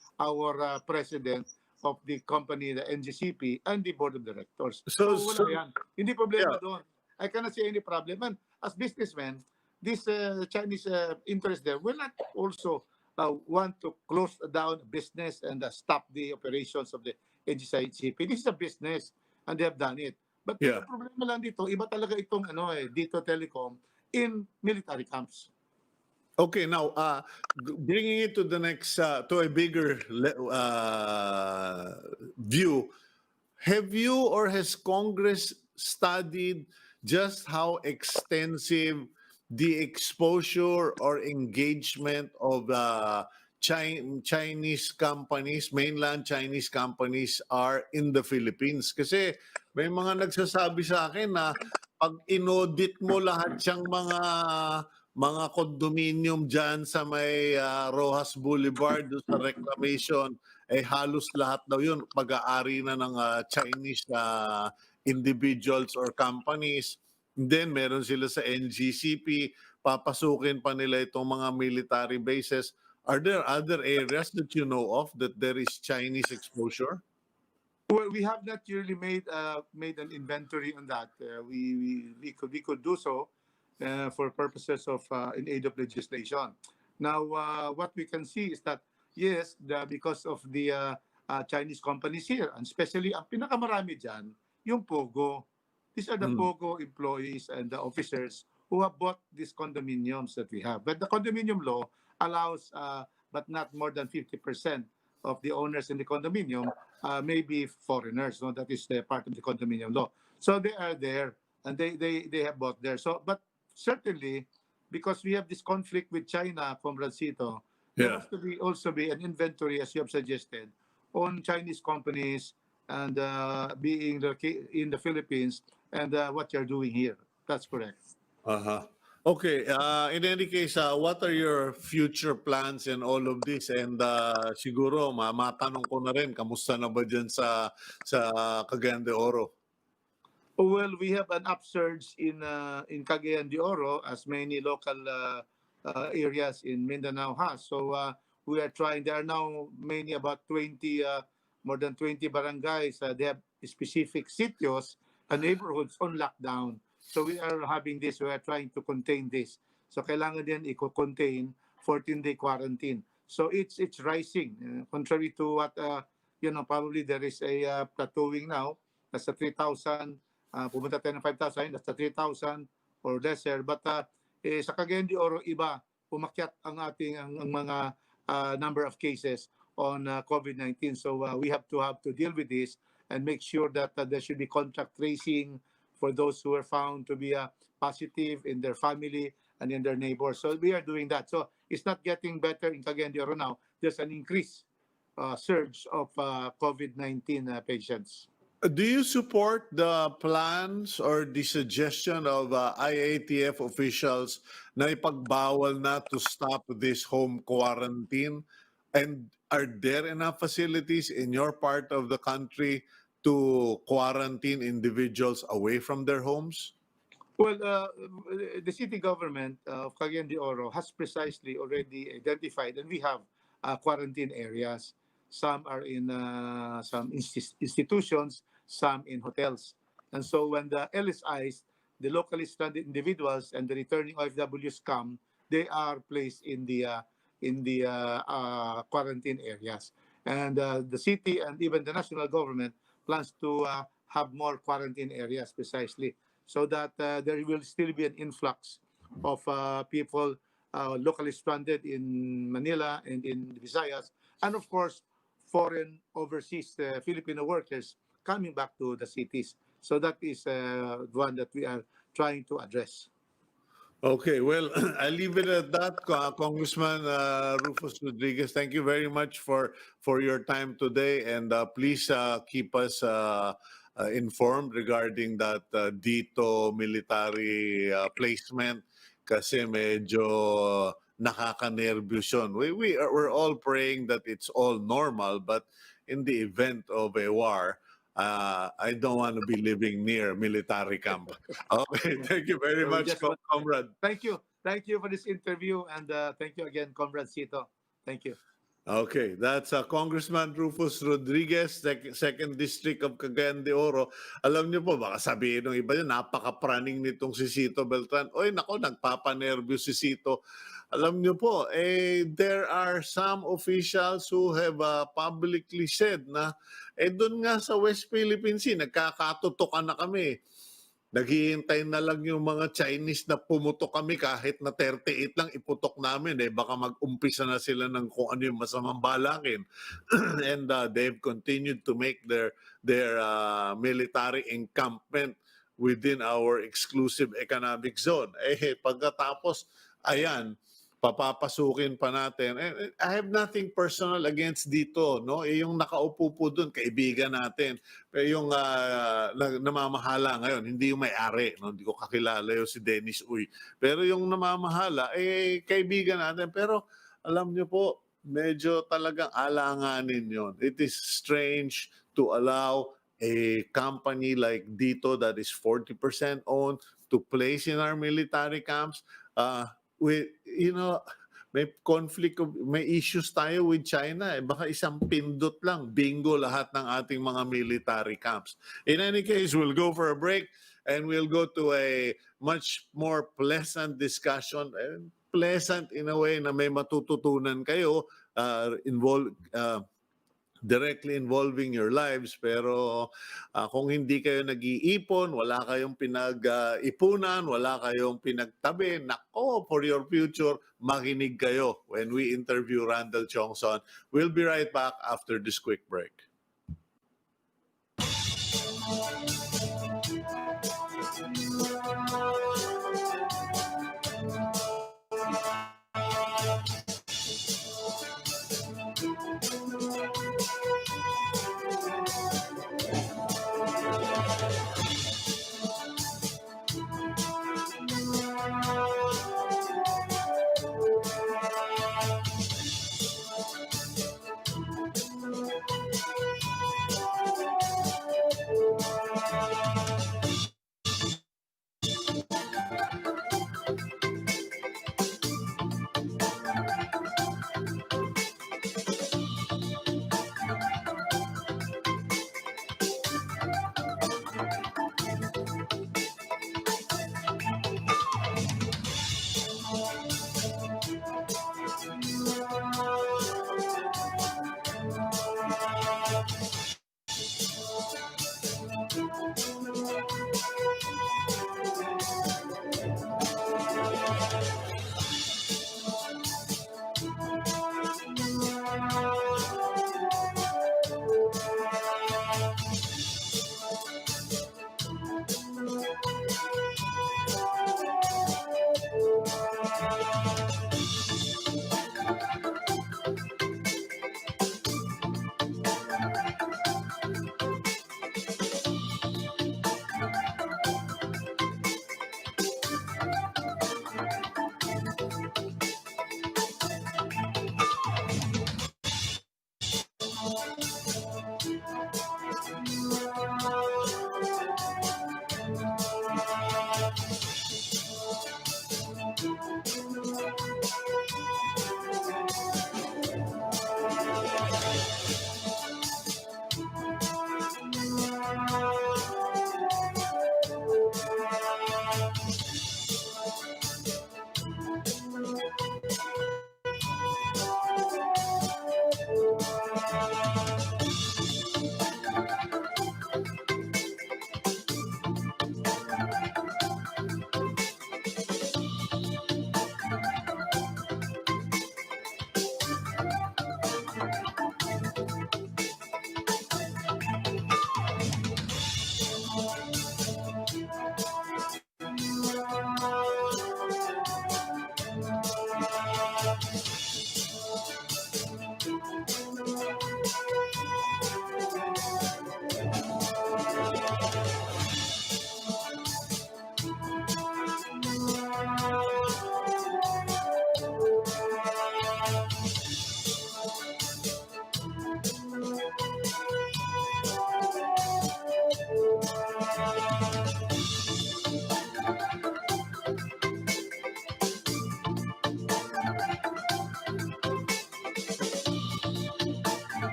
president of the company, the NGCP, and the board of directors. So wala yan. Hindi problema doon. I cannot see any problem. And as businessmen, this Chinese interest there will not also want to close down business and stop the operations of the NGCP. This is a business, and they have done it. But the problema lang dito, iba talaga itong Dito Telecom in military camps. Okay, now bringing it to the next, to a bigger view, have you or has Congress studied just how extensive the exposure or engagement of Chinese companies, mainland Chinese companies, are in the Philippines? Kasi may mga nagsasabi sa akin na pag inaudit mo lahat siyang mga mga condominium dyan sa may Rojas Boulevard doon sa reclamation, eh halos lahat daw yun pag-aari na ng Chinese individuals or companies. And then meron sila sa NGCP, papasukin pa nila itong mga military bases. Are there other areas that you know of that there is Chinese exposure? Well, we have not really made an inventory on that. We could do so for purposes of in aid of legislation. Now, what we can see is that yes, because of the Chinese companies here, and especially ang pinakamarami dyan, yung Pogo. These are the Pogo employees and the officers who have bought these condominiums that we have. But the condominium law allows, but not more than 50% of the owners in the condominium may be foreigners. No, that is the part of the condominium law. So they are there, and they have bought there. So, but certainly, because we have this conflict with China, Comrade Cito, there has to be also be an inventory, as you have suggested, on Chinese companies and being in the Philippines and what you're doing here. That's correct. Uh-huh. Okay, in any case, what are your future plans in all of this? And siguro matanong ko na rin, kamusta na ba dyan sa Cagayan de Oro? Well, we have an upsurge in Cagayan de Oro, as many local areas in Mindanao has. So we are trying. There are now mainly about 20, more than 20 barangays. They have specific sitios and neighborhoods on lockdown. So we are having this. We are trying to contain this. So kailangan din i-contain 14-day quarantine. So it's rising. Contrary to what probably there is a plateauing now. Nasa 3,000. Pumunta tayo ng 5,000. Nasa 3,000 or lesser. But sa Cagayan de Oro, iba. Umakyat ang ating ang mga number of cases on COVID-19. So we have to deal with this and make sure that there should be contact tracing for those who are found to be positive in their family and in their neighbors. So we are doing that. So it's not getting better in Cagayan de Oro now. There's an increased surge of COVID-19 patients. Do you support the plans or the suggestion of IATF officials na ipagbawal na to stop this home quarantine? And are there enough facilities in your part of the country to quarantine individuals away from their homes? Well, the city government of Cagayan de Oro has precisely already identified, and we have quarantine areas. Some are in some institutions, some in hotels. And so when the LSIs, the locally stranded individuals, and the returning OFWs come, they are placed in the quarantine areas. And the city and even the national government plans to have more quarantine areas precisely, so that there will still be an influx of people locally stranded in Manila and in the Visayas, and of course, foreign overseas Filipino workers coming back to the cities. So that is one that we are trying to address. Okay, well, I'll leave it at that, Congressman Rufus Rodriguez. Thank you very much for your time today, and please keep us informed regarding that dito military placement, kasi medyo nakaka-nervyos yun. We're all praying that it's all normal, but in the event of a war, I don't want to be living near military camp. Okay, thank you very So we much, just want- Comrade. Thank you. Thank you for this interview, and thank you again, Comrade Cito. Thank you. Okay, that's Congressman Rufus Rodriguez, Second District of Cagayan de Oro. Alam niyo po, baka sabihin ng iba niya, napaka-praning nitong si Cito Beltran. Oy, nako, nagpapanervyo si Cito. Alam niyo po, there are some officials who have publicly said na, doon nga sa West Philippine Sea, nagkakatutukan na kami. Naghihintay na lang yung mga Chinese na pumutok kami kahit na 38 lang iputok namin. Baka mag-umpisa na sila ng kung ano yung masamang balakin. And they've continued to make their military encampment within our exclusive economic zone. Pagkatapos, ayan, papapasukin pa natin. I have nothing personal against dito, no? Yung nakaupo po doon, kaibigan natin. Pero yung namamahala ngayon, hindi yung may-ari, no? Hindi ko kakilala yung si Dennis Uy. Pero yung namamahala, kaibigan natin. Pero alam niyo po, medyo talagang alanganin yon. It is strange to allow a company like Dito that is 40% owned to place in our military camps. May conflict, may issues tayo with China. Baka isang pindot lang, bingo lahat ng ating mga military camps. In any case, we'll go for a break and we'll go to a much more pleasant discussion. Pleasant in a way na may matututunan kayo directly involving your lives, pero kung hindi kayo nag-iipon, wala kayong pinag-ipunan, wala kayong pinagtabi, nako, for your future, makinig kayo when we interview Randell Tiongson. We'll be right back after this quick break.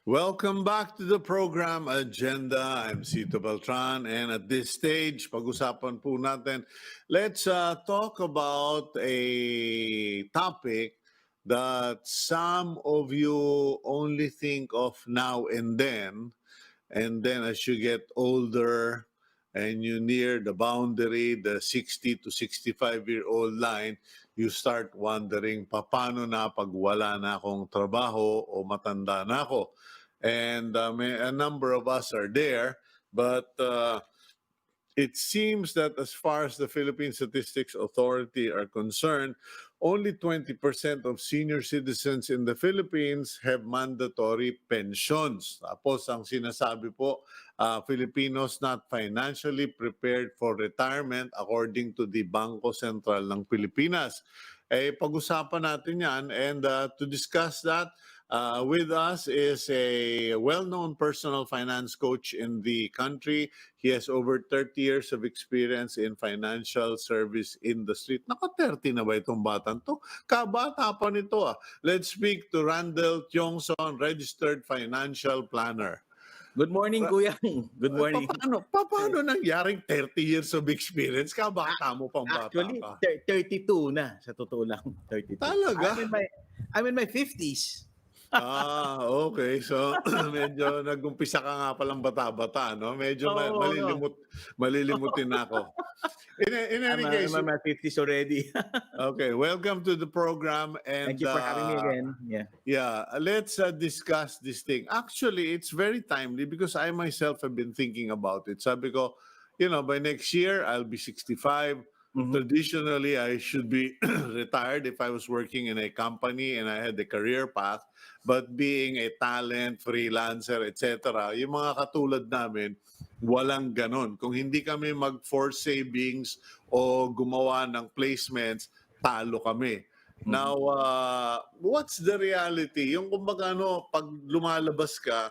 Welcome back to the program Agenda. I'm Cito Beltran, and at this stage, pag-usapan po natin, let's talk about a topic that some of you only think of now and then as you get older and you near the boundary, the 60 to 65-year-old line, you start wondering, paano na pag wala na akong trabaho o matanda na ako? And a number of us are there, but it seems that as far as the Philippine Statistics Authority are concerned, only 20% of senior citizens in the Philippines have mandatory pensions. Tapos ang sinasabi po, Filipinos not financially prepared for retirement according to the Bangko Sentral ng Pilipinas. Pag-usapan natin yan, and to discuss that, with us is a well-known personal finance coach in the country. He has over 30 years of experience in financial service industry. Naka-30 na ba itong batang to? Kabata pa nito ah. Let's speak to Randell Tiongson, registered financial planner. Good morning, Kuya. Good morning. Paano nangyaring 30 years of experience? Kabata mo pang bata Actually, ka. 32 na, sa totoo lang. 32. Talaga? I'm in my 50s. Okay. So, medyo nag-umpisa ka nga palang bata-bata, no? Medyo Oo, malilimutin na ako. In any case, I'm in my 50s already. okay, welcome to the program. And, Thank you for having me again. Yeah, let's discuss this thing. Actually, it's very timely because I myself have been thinking about it. Sabi ko, by next year, I'll be 65. Traditionally, I should be retired if I was working in a company and I had a career path. But being a talent, freelancer, etc., yung mga katulad namin, walang ganon. Kung hindi kami mag-force savings o gumawa ng placements, talo kami. Now, what's the reality? Yung kumbaga, pag lumalabas ka,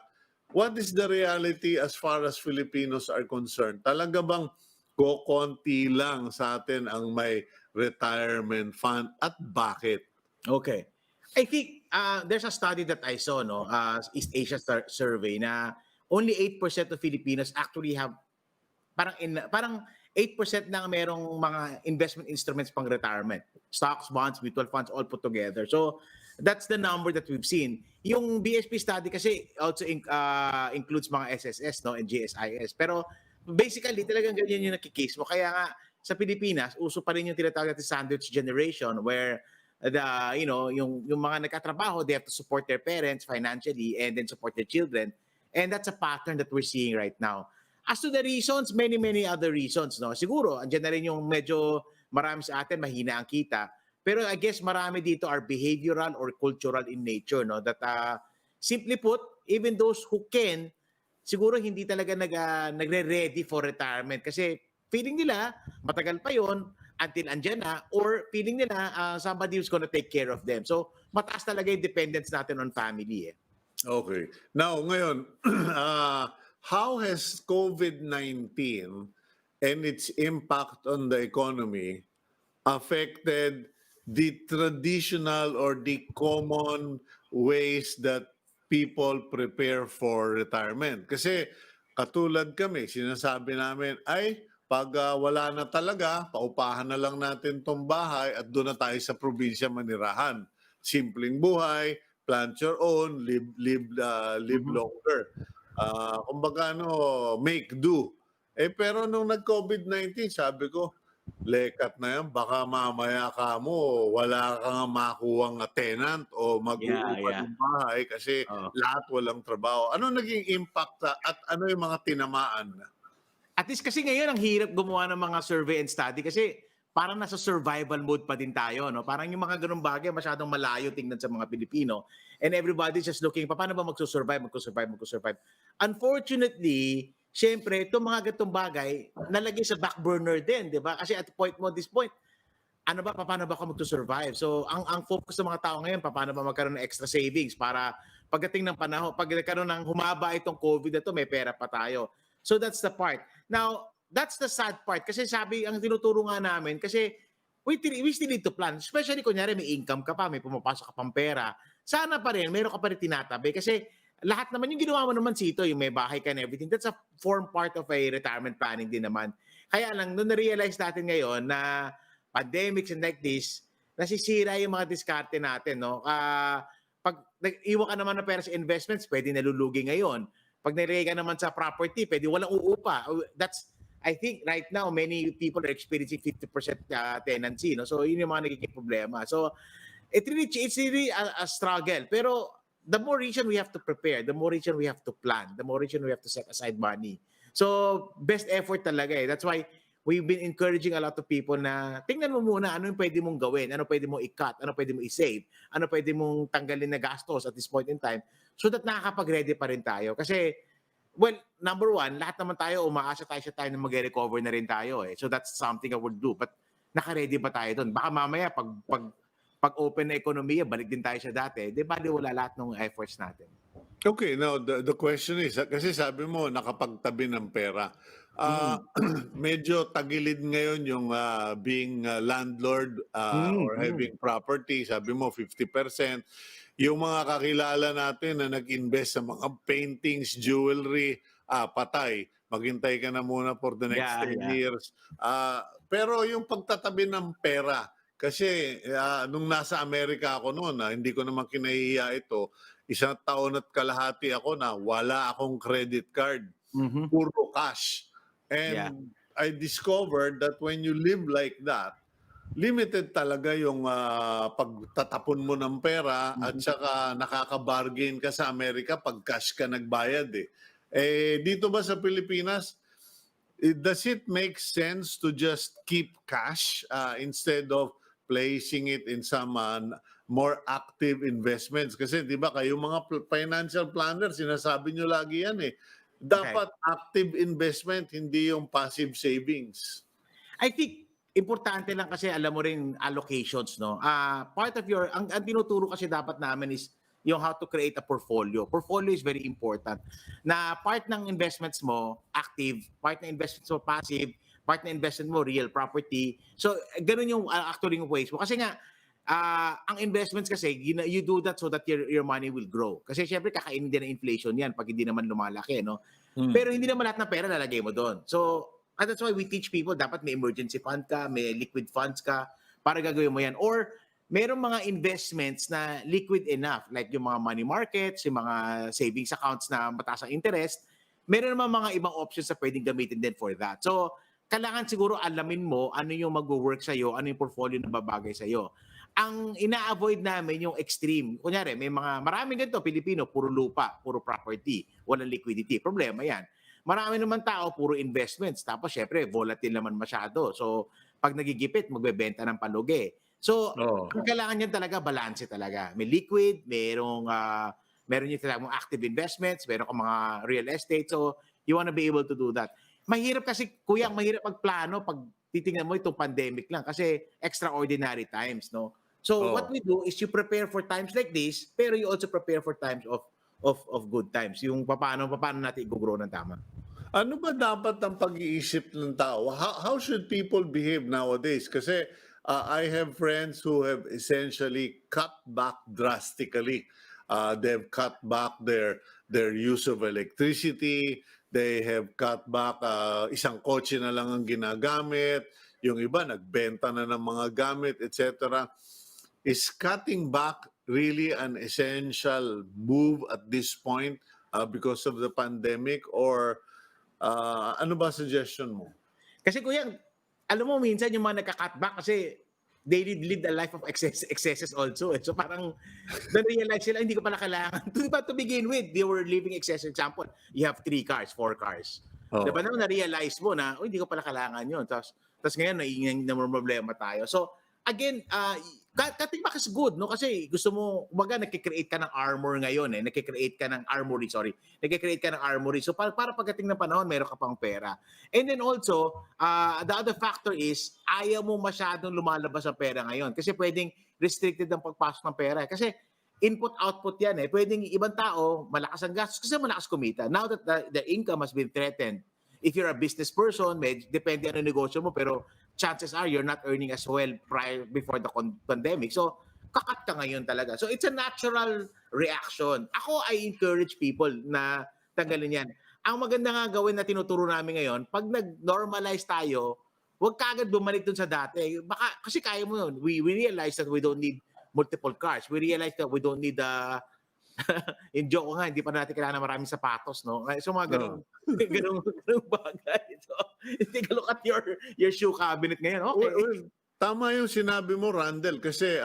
what is the reality as far as Filipinos are concerned? Talaga bang konti lang sa atin ang may retirement fund at bakit? Okay. I think there's a study that I saw, East Asia survey, na only 8% of Filipinos actually have parang 8% na merong mga investment instruments pang retirement. Stocks, bonds, mutual funds, all put together. So that's the number that we've seen. Yung BSP study kasi also includes mga SSS, and GSIS. Pero basically, talagang ganyan yung nakikase mo. Kaya nga, sa Pilipinas, uso pa rin yung tinatawag natin sandwich generation where yung mga nagkatrabaho, they have to support their parents financially and then support their children. And that's a pattern that we're seeing right now. As to the reasons, many other reasons, Siguro, andyan na rin yung medyo marami sa atin, mahina ang kita. Pero I guess marami dito are behavioral or cultural in nature, That simply put, even those who can, siguro hindi talaga nagre-ready for retirement kasi feeling nila matagal pa yon until andyan na, or feeling nila somebody who's gonna take care of them. So mataas talaga yung dependence natin on family. Okay. Now, ngayon, how has COVID-19 and its impact on the economy affected the traditional or the common ways that people prepare for retirement? Kasi katulad kami, sinasabi namin, pag wala na talaga, paupahan na lang natin tong bahay at doon na tayo sa probinsya manirahan. Simpleng buhay, plant your own, live longer. Kumbaga, make do. Pero nung nag-COVID-19, sabi ko, lekat na yan, baka mamaya ka mo, wala kang makuhang tenant o mag-uupa ng bahay kasi lahat walang trabaho. Ano naging impact at ano yung mga tinamaan? At least kasi ngayon, ang hirap gumawa ng mga survey and study kasi parang nasa survival mode pa din tayo. Parang yung mga ganung bagay masyadong malayo tingnan sa mga Pilipino. And everybody's just looking, paano ba magsusurvive? Unfortunately, syempre, itong mga ganitong bagay, nalagay sa back burner din, di ba? Kasi at this point, paano ba ako magsusurvive? So, ang focus ng mga tao ngayon, paano ba magkaroon ng extra savings para pagdating ng panahon, pag nagkaroon ng humaba itong COVID na to, may pera pa tayo. So, that's the part. Now, that's the sad part. Kasi ang tinuturo nga namin, kasi we still need to plan. Especially, kunyari, may income ka pa, may pumapasok ka pang pera. Sana pa rin, meron ka pa rin tinatabi. Kasi lahat naman yung ginawa mo naman, Sito, yung may bahay ka and everything, that's a form part of a retirement planning din naman. Kaya lang, nung na-realize natin ngayon na pandemics and like this, nasisira yung mga diskarte natin, no? Pag nag-iwan ka naman ng pera sa investments, pwede nalulugi ngayon. Pag nilagay ka naman sa property, pwede walang uupa. That's, I think right now, many people are experiencing 50% tenancy, no? So, yun yung mga nagiging problema. So, it's really a struggle. Pero, the more reason we have to prepare, the more reason we have to plan, the more reason we have to set aside money. So, best effort talaga eh. That's why we've been encouraging a lot of people na tingnan mo muna ano yung pwede mong gawin, ano pwede mong i-cut, ano pwede mong i-save, ano pwede mong tanggalin na gastos at this point in time so that nakakapag-ready pa rin tayo. Kasi, well, number one, lahat naman tayo, umaasa tayo sa time na mag-recover na rin tayo eh. So that's something I would do. But naka-ready ba tayo doon? Baka mamaya pag open na ekonomiya, balik din tayo sa dati, di ba wala lahat ng efforts natin. Okay, now the question is, kasi sabi mo nakapagtabi ng pera. Medyo tagilid ngayon yung being landlord or having property, sabi mo 50%. Yung mga kakilala natin na nag-invest sa mga paintings, jewelry, patay. Maghintay ka na muna for the next 10 years. Pero yung pagtatabi ng pera, kasi nung nasa Amerika ako noon, hindi ko naman kinahiya ito, 1 taon at kalahati ako na wala akong credit card. Puro cash. And I discovered that when you live like that, limited talaga yung pagtatapon mo ng pera at saka nakaka-bargain ka sa Amerika pag cash ka nagbayad eh. Dito ba sa Pilipinas, does it make sense to just keep cash instead of placing it in some more active investments? Kasi di ba kayo mga financial planners, sinasabi nyo lagi yan eh. Dapat active investment, hindi yung passive savings. I think importante lang kasi alam mo rin allocations, no? Part of your, ang tinuturo kasi dapat namin is yung how to create a portfolio. Portfolio is very important. Na part ng investments mo, active, part ng investments mo, passive, part ng investment mo, real property. So, ganun yung actually yung ways mo. Kasi nga, ang investments kasi, you do that so that your money will grow. Kasi syempre, kakainin din ng inflation yan pag hindi naman lumalaki, no? Pero hindi naman lahat ng pera lalagay mo doon. So, and that's why we teach people, dapat may emergency fund ka, may liquid funds ka, para gagawin mo yan. Or, merong mga investments na liquid enough, like yung mga money markets, yung mga savings accounts na mataas ang interest. Meron naman mga ibang options na pwedeng gamitin din for that. So, kailangan siguro alamin mo ano yung mag-work sa'yo, ano yung portfolio na babagay sa'yo. Ang ina-avoid namin yung extreme. Kunyari, may maraming ganito, Pilipino, puro lupa, puro property, walang liquidity. Problema yan. Marami naman tao, puro investments. Tapos, syempre, volatile naman masyado. So, pag nagigipit, magbebenta ng palugi. So, ang kailangan niyan talaga, balance talaga. May liquid, meron yung talagang active investments, meron kang mga real estate. So, you wanna be able to do that. Mahirap kasi, kuya, mahirap magplano pag titingnan mo itong pandemic lang kasi extraordinary times, no? So, what we do is you prepare for times like this, pero you also prepare for times of good times. Yung paano natin i-grow ng tama. Ano ba dapat ang pag-iisip ng tao? How should people behave nowadays? Kasi I have friends who have essentially cut back drastically. They've cut back their use of electricity. They have cut back, isang kotse na lang ang ginagamit. Yung iba, nagbenta na ng mga gamit, etc. Is cutting back really an essential move at this point because of the pandemic? Or ano ba suggestion mo? Kasi kuya, alam mo minsan yung mga nagka-cut back kasi they lead a life of excesses also. So parang na-realize sila, hindi ko pala kailangan. To begin with, they were living excess. Example, you have 3 cars, 4 cars. Diba naman na-realize mo na, hindi ko pala kailangan yun. Tapos ngayon, naiingay na problema tayo. So again, cutting back is good, no? Kasi gusto mo, umaga, nagkikreate ka ng armor ngayon, nagkikreate ka ng armory. So, para pagdating ng panahon, meron ka pang pera. And then also, the other factor is, ayaw mo masyadong lumalabas ang pera ngayon. Kasi pwedeng restricted ang pagpasok ng pera. Kasi input-output yan. Pwedeng ibang tao, malakas ang gastos kasi malakas kumita. Now that the income has been threatened, if you're a business person, depende ano negosyo mo, pero chances are you're not earning as well before the pandemic. So, kakat ka ngayon talaga. So it's a natural reaction. Ako, I encourage people na tanggalin yan. Ang maganda nga gawin na tinuturo namin ngayon, pag nag-normalize tayo, huwag kagad bumalik dun sa dati. Baka, kasi kaya mo yun. We realize that we don't need multiple cars. We realize that we don't need in joke ko nga, hindi pa natin kailangan ng maraming sapatos, no? So mga ganung ganung bagay. So, take a look at your shoe cabinet ngayon. Okay. Well, tama yung sinabi mo, Randall, kasi,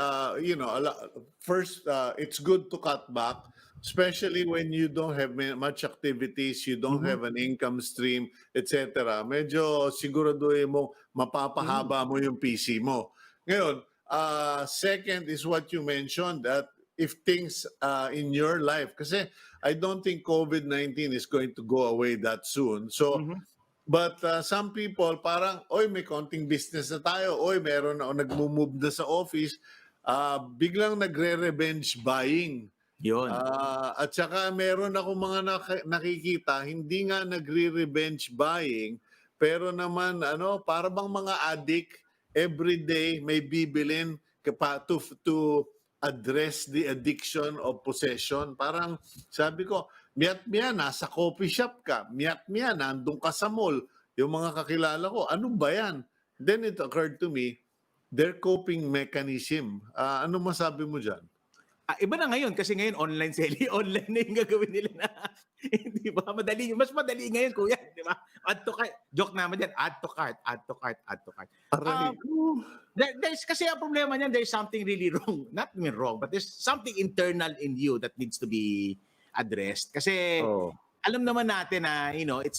first, it's good to cut back, especially when you don't have much activities, you don't have an income stream, etc. Medyo siguraduhin mo, mapapahaba mo yung PC mo. Ngayon, second is what you mentioned, that if things in your life, kasi I don't think COVID-19 is going to go away that soon. So, but some people parang, oy, may konting business na tayo, oy, meron na, nagmo-move na sa office, biglang nagre-revenge buying. Yun. At saka meron ako mga nakikita, hindi nga nagre-revenge buying, pero naman, para bang mga addict, everyday may bibilin to address the addiction of possession. Parang sabi ko, miyat-miya, nasa coffee shop ka, miyat-miya, nandun ka sa mall, yung mga kakilala ko, ano ba yan? Then it occurred to me, their coping mechanism. Ano masabi mo dyan? Iba na ngayon kasi ngayon online selling, online na yung gagawin nila na, di ba? Madali, mas madali ngayon, kuya, di ba? Add to cart. Joke naman yan, add to cart, add to cart, add to cart. There's kasi ang problema niyan, there's something really wrong. Not even wrong, but there's something internal in you that needs to be addressed. Kasi alam naman natin na,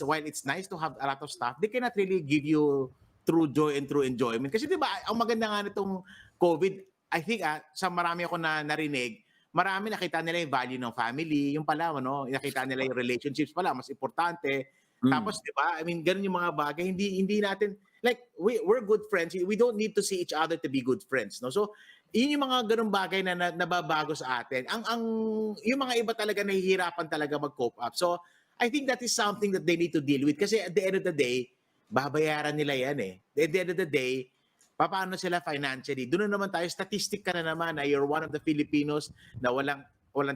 while it's nice to have a lot of stuff, they cannot really give you true joy and true enjoyment. Kasi di ba, ang maganda nga nitong COVID, I think sa marami ako na narinig, marami nakita nila yung value ng family, yung pala, nakita nila yung relationships pala, mas importante. Tapos, di ba, I mean, ganun yung mga bagay, hindi natin, like, we're good friends, we don't need to see each other to be good friends, no? So, yun yung mga ganung bagay na nababago sa atin. Yung mga iba talaga nahihirapan talaga mag-cope up. So, I think that is something that they need to deal with. Kasi at the end of the day, babayaran nila yan eh. At the end of the day, paano sila financially? Doon na naman tayo, statistic ka na naman na you're one of the Filipinos na walang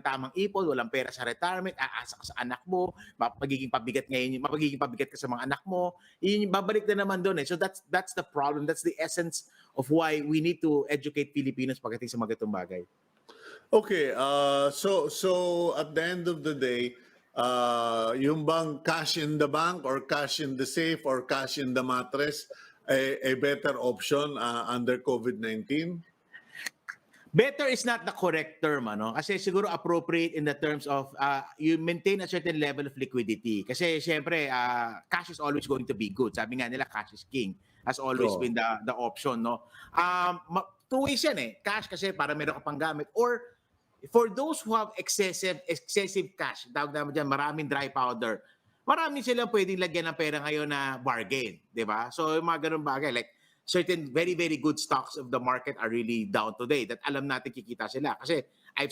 tamang ipon, walang pera sa retirement, aasa ka sa anak mo, mapagiging pabigat ka sa mga anak mo, yun, babalik na naman doon eh. So that's the problem. That's the essence of why we need to educate Filipinos pagdating sa mga itong bagay. Okay, so at the end of the day, yung bang cash in the bank or cash in the safe or cash in the mattress, a better option under COVID-19? Better is not the correct term, kasi siguro appropriate in the terms of you maintain a certain level of liquidity. Kasi syempre, cash is always going to be good. Sabi nga nila, cash is king. Has always been the option, no? Two ways yan eh. Cash kasi para meron ka pang gamit. Or for those who have excessive cash, tawag naman dyan, maraming dry powder, marami silang pwedeng lagyan ng pera ngayon na bargain, di ba? So, yung mga ganun bagay, like certain very, very good stocks of the market are really down today that alam natin kikita sila. Kasi I've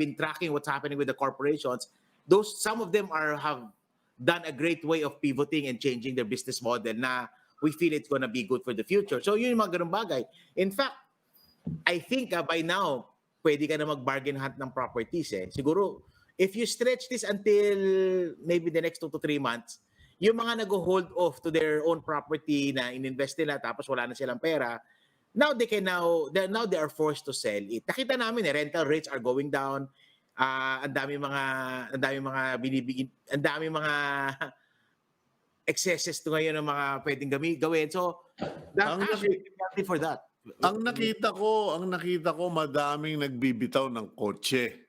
been tracking what's happening with the corporations. Some of them have done a great way of pivoting and changing their business model na we feel it's gonna be good for the future. So, yun yung mga ganun bagay. In fact, I think by now, pwede ka na mag-bargain hunt ng properties eh. Siguro, if you stretch this until maybe the next 2 to 3 months, yung mga nag-hold off to their own property na ininvest nila tapos wala na silang pera, now they are forced to sell it. Nakita namin rental rates are going down. Ang dami mga excesses to ngayon ng mga pwedeng gawin. So, cash is for that. Ang nakita ko madaming nagbibitaw ng kotse.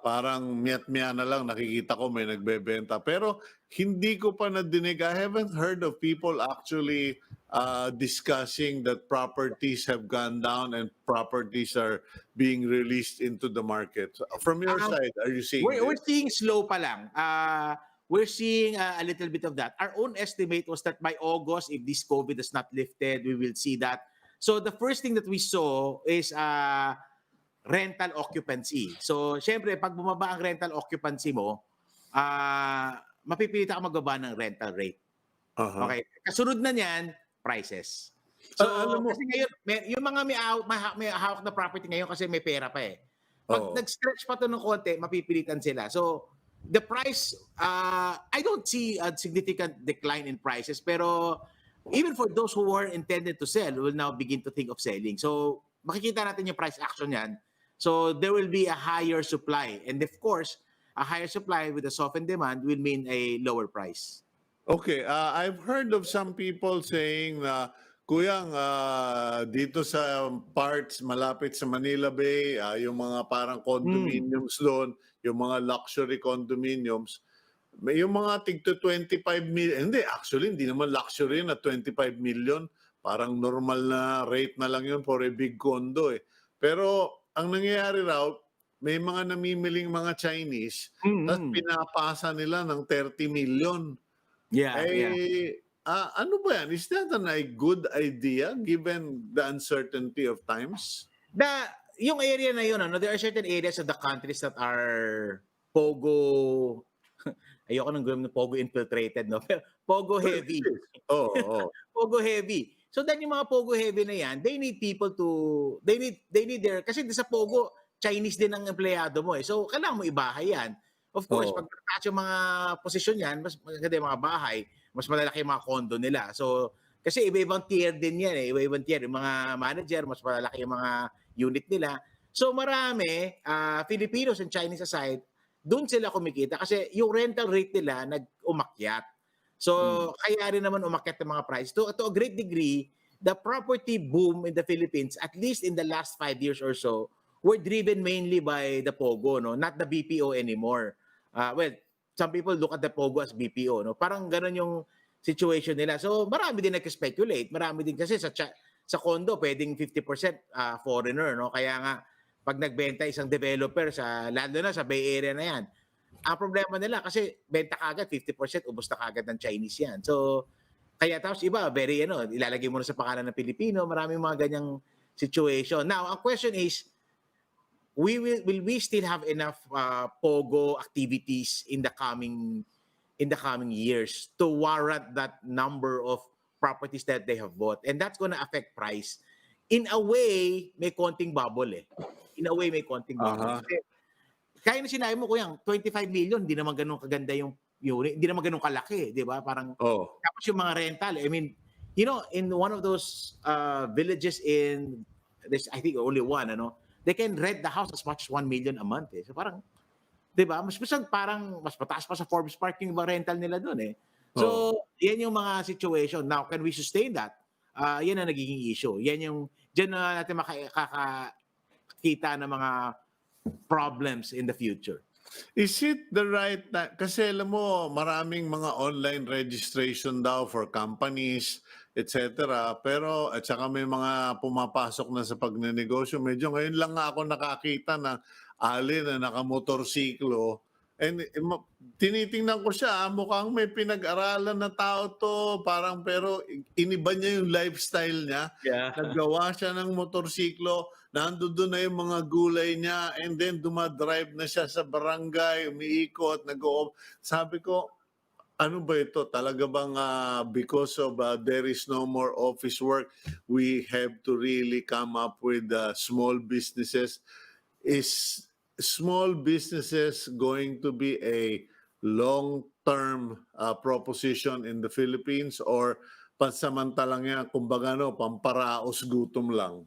Parang miyat-miya na lang nakikita ko may nagbebenta. Pero hindi ko pa nadinig. I haven't heard of people actually discussing that properties have gone down and properties are being released into the market. So, from your side, are you seeing We're seeing slow pa lang. We're seeing a little bit of that. Our own estimate was that by August, if this COVID is not lifted, we will see that. So the first thing that we saw is rental occupancy. So, syempre, pag bumaba ang rental occupancy mo, mapipilitan ka magbaba ng rental rate. Okay. Kasunod na niyan, prices. So, Alam mo, kasi ngayon, yung mga may hawak na property ngayon kasi may pera pa eh. Pag Oo. nag-stretch pa to ng konti, mapipilitan sila. So, the price, I don't see a significant decline in prices, pero even for those who were intended to sell will now begin to think of selling. So, makikita natin yung price action yan. So, there will be a higher supply. And of course, a higher supply with a softened demand will mean a lower price. Okay, I've heard of some people saying na, Kuyang, dito sa parts malapit sa Manila Bay, yung mga parang condominiums doon, yung mga luxury condominiums, may yung mga tigto 25 million, hindi, actually, hindi naman luxury na 25 million. Parang normal na rate na lang yun for a big condo eh. Pero ang nangyayari raw, may mga namimiling mga Chinese, tapos pinapasa nila ng 30 million. Yeah, yeah. Ano ba yan? Is that a good idea given the uncertainty of times? Yung area na yun, there are certain areas of the countries that are pogo, ayoko nang gawin ng pogo infiltrated, no? Pero pogo heavy. Oo. Pogo heavy. So then yung mga pogo heavy na yan, they need people to, they need their, kasi sa pogo, Chinese din ang empleyado mo eh. So kailangan mo ibahay yan. Of course, Oo. pag taas yung mga posisyon yan, mas maganda yung mga bahay, mas malalaki yung mga condo nila. So, kasi iba-ibang tier din yan eh. Iba-ibang tier. Yung mga manager, mas malalaki yung mga unit nila. So, marami, Filipinos and Chinese aside, doon sila kumikita kasi yung rental rate nila nag-umakyat. So, kaya rin naman umakyat yung mga price. To a great degree, the property boom in the Philippines, at least in the last 5 years or so, were driven mainly by the POGO, no? Not the BPO anymore. Well, some people look at the POGO as BPO, no? Parang ganun yung situation nila. So, marami din nag-speculate. Marami din kasi sa condo, pwedeng 50% foreigner, no? Kaya nga, pag nagbenta isang developer, lalo na sa Bay Area na yan, ang problema nila kasi benta kagad, 50%, ubos na kagad ng Chinese yan. So, kaya tapos iba, ilalagay mo na sa pangalan ng Pilipino, maraming mga ganyang situation. Now, ang question is, will we still have enough pogo activities in the coming years to warrant that number of properties that they have bought? And that's going to affect price. In a way, may konting bubble eh. In a way, may konting bubble. Kasi, kaya na sinabi mo, Kuyang, 25 million, hindi naman ganun kaganda yung unit, hindi naman ganun kalaki, di ba? Parang, tapos yung mga rental, I mean, in one of those villages there's I think only one, they can rent the house as much as 1 million a month eh. So parang, di ba? Mas mataas pa sa Forbes Park yung iba rental nila doon eh. So, yan yung mga situation. Now, can we sustain that? Yan ang nagiging issue. Diyan na natin makakita ng mga problems in the future. Is it the right time? Kasi alam mo, maraming mga online registration daw for companies, etc. Pero at saka may mga pumapasok na sa pagnenegosyo. Medyo ngayon lang nga ako nakakita ng ali na nakamotorsiklo. And tinitingnan ko siya, mukhang may pinag-aralan na tao to, parang pero iniba niya yung lifestyle niya. Yeah. Naggawa siya ng motorsiklo, nandoon na yung mga gulay niya, and then dumadrive na siya sa barangay, umiikot, sabi ko, ano ba ito? Talaga bang because of there is no more office work, we have to really come up with small businesses? Is small businesses going to be a long-term proposition in the Philippines, or pansamantalang yan, kumbaga pamparaos gutom lang?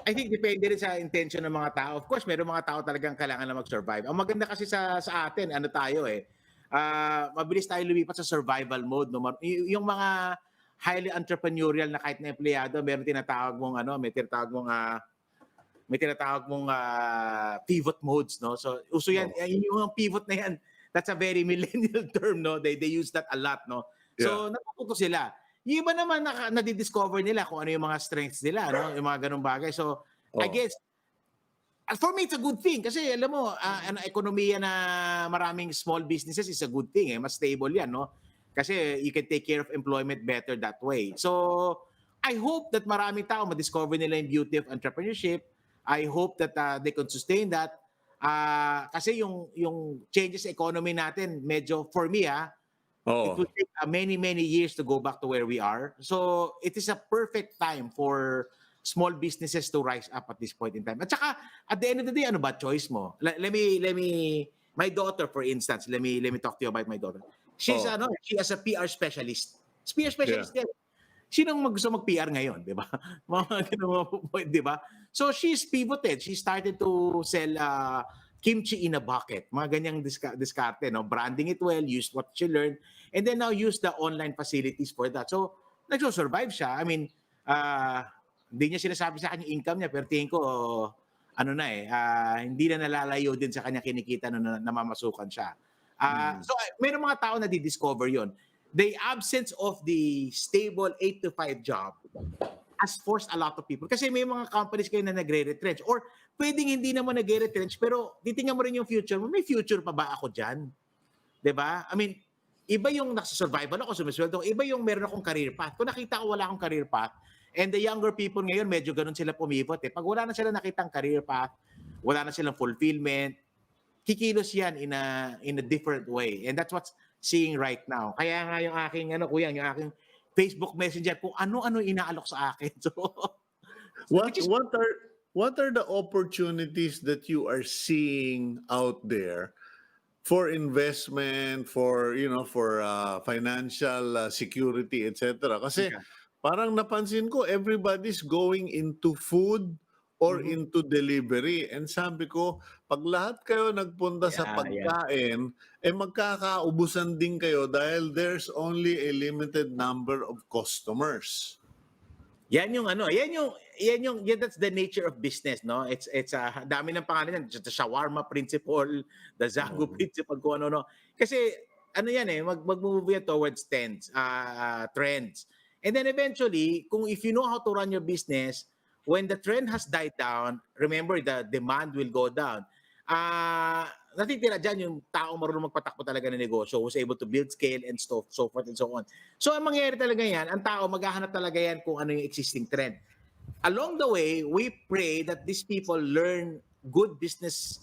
I think depende rin sa intention ng mga tao. Of course, meron mga tao talagang kailangan na mag-survive. Ang maganda kasi sa atin, tayo mabilis tayo lumipat sa survival mode. No? Yung mga highly entrepreneurial na kahit na empleyado, may tinatawag mong pivot modes, no? So uso yan, yung pivot na yan, that's a very millennial term, no? They use that a lot, no? So natututo sila. Yung iba naman nadidiscover nila kung ano yung mga strengths nila, no? Yung mga ganung bagay. So I guess for me, it's a good thing kasi alam mo, ekonomiya na maraming small businesses is a good thing. Mas stable yan, no? Kasi you can take care of employment better that way. So, I hope that maraming tao ma-discover nila yung beauty of entrepreneurship. I hope that they can sustain that. Kasi yung changes sa economy natin, medyo, for me, Oh. It will take many, many years to go back to where we are. So it is a perfect time for small businesses to rise up at this point in time. At saka, at the end of the day, ano ba choice mo? My daughter, for instance, let me talk to you about my daughter. She's Oh. she is a PR specialist. PR specialist din. Sinong gusto mag-PR ngayon, di ba? Mga ganun, di ba? So she's pivoted. She started to sell kimchi in a bucket. Mga ganyang diskarte, no? Branding it well, use what she learned, and then now use the online facilities for that. So nagso-survive siya. I mean, hindi niya sinasabi sa akin yung income niya, pero tingin ko, hindi na nalalayo din sa kanya kinikita na namamasukan siya. So mayroong mga tao na di-discover yon. The absence of the stable 8 to 5 job has forced a lot of people. Kasi may mga companies kayo na nagre-retrench. Or pwedeng hindi naman nagre-retrench, pero titingnan mo rin yung future mo. May future pa ba ako dyan? Diba? I mean, iba yung nasa-survival ako, sumisweldo. Iba yung meron akong career path. Kung nakita ko wala akong career path, and the younger people ngayon, medyo ganun sila pumivot. Pag wala na sila nakitang career path, wala na silang fulfillment, kikilos yan in a different way. And that's what's seeing right now. Kaya nga yung aking yung aking Facebook Messenger kung ano-ano inaalok sa akin. So what are the opportunities that you are seeing out there for investment, for financial security, etc. Kasi parang napansin ko everybody's going into food or into delivery. And sabi ko, pag lahat kayo nagpunta sa pagkain, magkakaubusan din kayo dahil there's only a limited number of customers. That's the nature of business, no? It's dami ng pangalan yan, the shawarma principle, the Zago principle, kung ano, no. Kasi mag-move yan towards trends. And then eventually, if you know how to run your business, when the trend has died down, remember, the demand will go down. Natitira dyan yung tao marunong magpatakbo talaga ng negosyo, who's able to build scale and so forth and so on. So ang mangyayari talaga yan, ang tao maghahanap talaga yan kung ano yung existing trend. Along the way, we pray that these people learn good business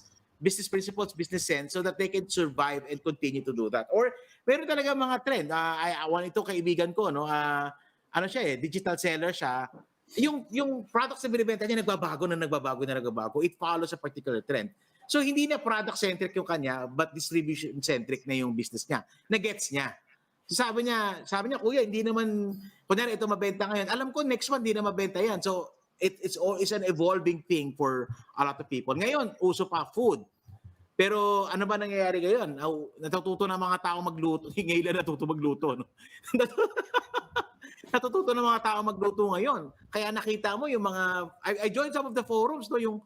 principles, business sense, so that they can survive and continue to do that. Or meron talaga mga trend. Ito kaibigan ko, no? Digital seller siya. Yung products na binibenta niya nagbabago. It follows a particular trend. So hindi na product-centric yung kanya, but distribution-centric na yung business niya. Na-gets niya. So sabi niya, kuya, hindi naman, kunyari ito mabenta ngayon. Alam ko, next one, hindi na mabenta yan. So it's an evolving thing for a lot of people. Ngayon, uso pa food. Pero ano ba nangyayari ngayon? Natututo na mga tao magluto. Ngayon na natuto magluto. No? Natututo ng mga tao magluto ngayon. Kaya nakita mo yung mga, I joined some of the forums, no, yung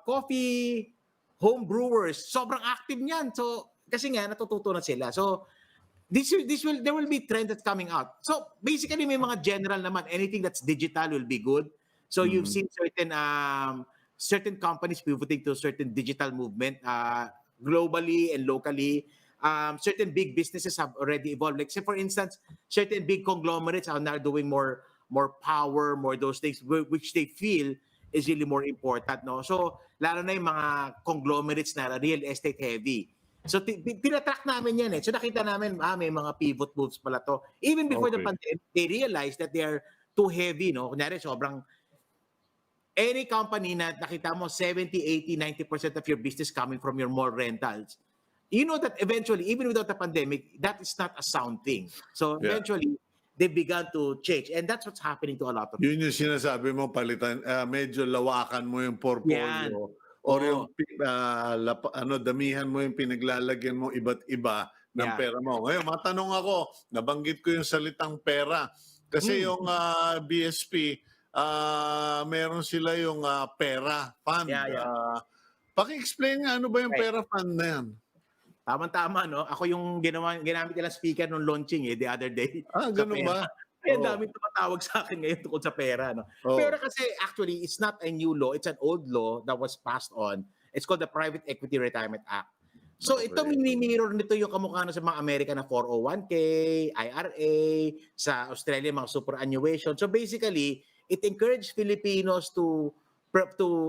coffee home brewers, sobrang active niyan. So, kasi nga, natututo na sila. So, there will be trend that's coming out. So, basically, may mga general naman, anything that's digital will be good. So, you've seen certain companies pivoting to certain digital movement, globally and locally. Certain big businesses have already evolved. Like, say, for instance, certain big conglomerates are now doing more power, more those things, which they feel is really more important. No? So, lalo na yung mga conglomerates na real estate heavy. So, tinatrack namin yan. So, nakita namin, may mga pivot moves pala to. Even before the pandemic, they realized that they are too heavy. No? Kunyari, any company na nakita mo 70, 80, 90% of your business coming from your mall rentals, you know that eventually, even without the pandemic, that is not a sound thing. So eventually, they began to change. And that's what's happening to a lot of people. Yun yung sinasabi mo, palitan, medyo lawakan mo yung portfolio. Or yung damihan mo yung pinaglalagyan mo iba't iba ng pera mo. Ngayon, matanong ako, nabanggit ko yung salitang pera. Kasi yung BSP, meron sila yung pera fund. Paki-explain nga, ano ba yung pera fund na yan? Tama-tama, no? Ako yung ginamit nilang speaker nung launching the other day. Ganun ba? Kaya dami tumatawag sa akin ngayon tungkol sa pera. No? Pero kasi actually, it's not a new law. It's an old law that was passed on. It's called the Private Equity Retirement Act. So ito mini-mirror nito yung kamukha na sa mga Amerika na 401k, IRA, sa Australia mga superannuation. So basically, it encouraged Filipinos to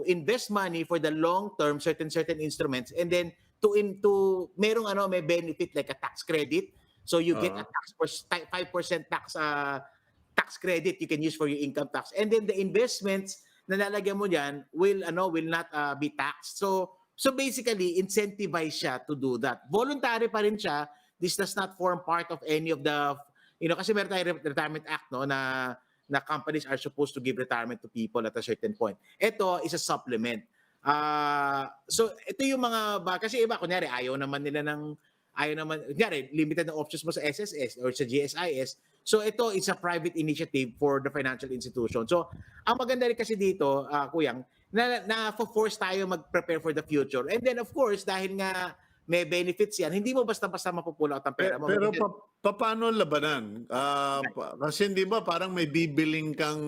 invest money for the long term, certain instruments, and then to may benefit like a tax credit So you get a 5% tax credit you can use for your income tax. And then the investments na lalagyan mo diyan will not be taxed. So basically incentivize siya to do that. Voluntary pa rin siya. This does not form part of any of the kasi meron tayong Retirement Act na companies are supposed to give retirement to people at a certain point. Ito is a supplement. So ito yung kasi iba kunyari kunyari limited na options mo sa SSS or sa GSIS. So ito is a private initiative for the financial institution. So ang maganda rin kasi dito, Kuyang, na force tayo mag-prepare for the future. And then of course, dahil nga may benefits yan, hindi mo basta-basta mapupull out ang pera mo. Pero paano labanan? Kasi hindi ba parang may bibiling kang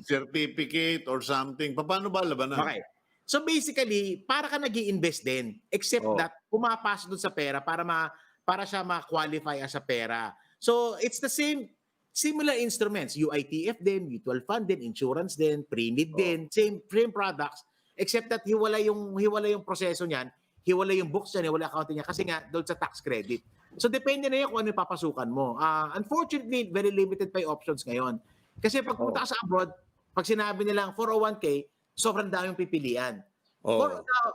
certificate or something? Paano ba labanan? Okay. So basically, para ka nag-i-invest din, except that pumapasok dun sa pera para siya ma-qualify as a pera. So it's the similar instruments, UITF din, mutual fund din, insurance din, pre-need din, same products, except that hiwala yung proseso niyan, hiwala yung books niya, hiwala accounting niya kasi nga doon sa tax credit. So depende na yun kung ano yung papasukan mo. Unfortunately, very limited pa yung options ngayon. Kasi pag punta ka sa abroad, pag sinabi nilang 401k, sobrang daming pipilian.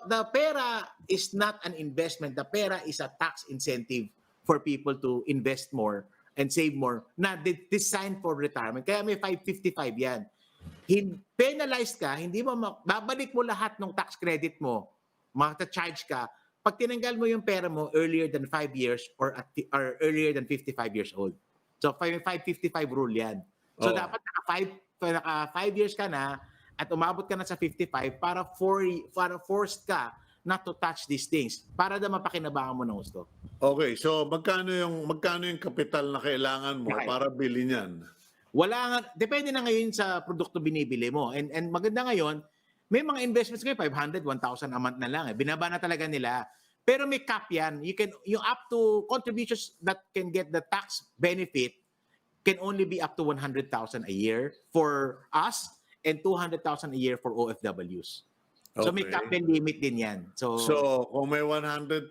The pera is not an investment. The pera is a tax incentive for people to invest more and save more na designed for retirement. Kaya may 555 yan. Penalized ka, hindi mo babalik mo lahat ng tax credit mo, mata-charge ka pag tinanggal mo yung pera mo earlier than 5 years or earlier than 55 years old. So 555 rule yan. So dapat naka 5 years ka na at umabot ka na sa 55 para forced ka not to touch these things para na mapakinabangan mo ng gusto. Okay, so magkano yung kapital na kailangan mo para bilhin yan? Wala nga, depende na ngayon sa produkto binibili mo. And maganda ngayon, may mga investments ngayon 500, 1,000 a month na lang. Binaba na talaga nila. Pero may cap yan. Yung up to contributions that can get the tax benefit can only be up to 100,000 a year for us and 200,000 a year for OFWs. So may cap and limit din yan. So kung may 100,000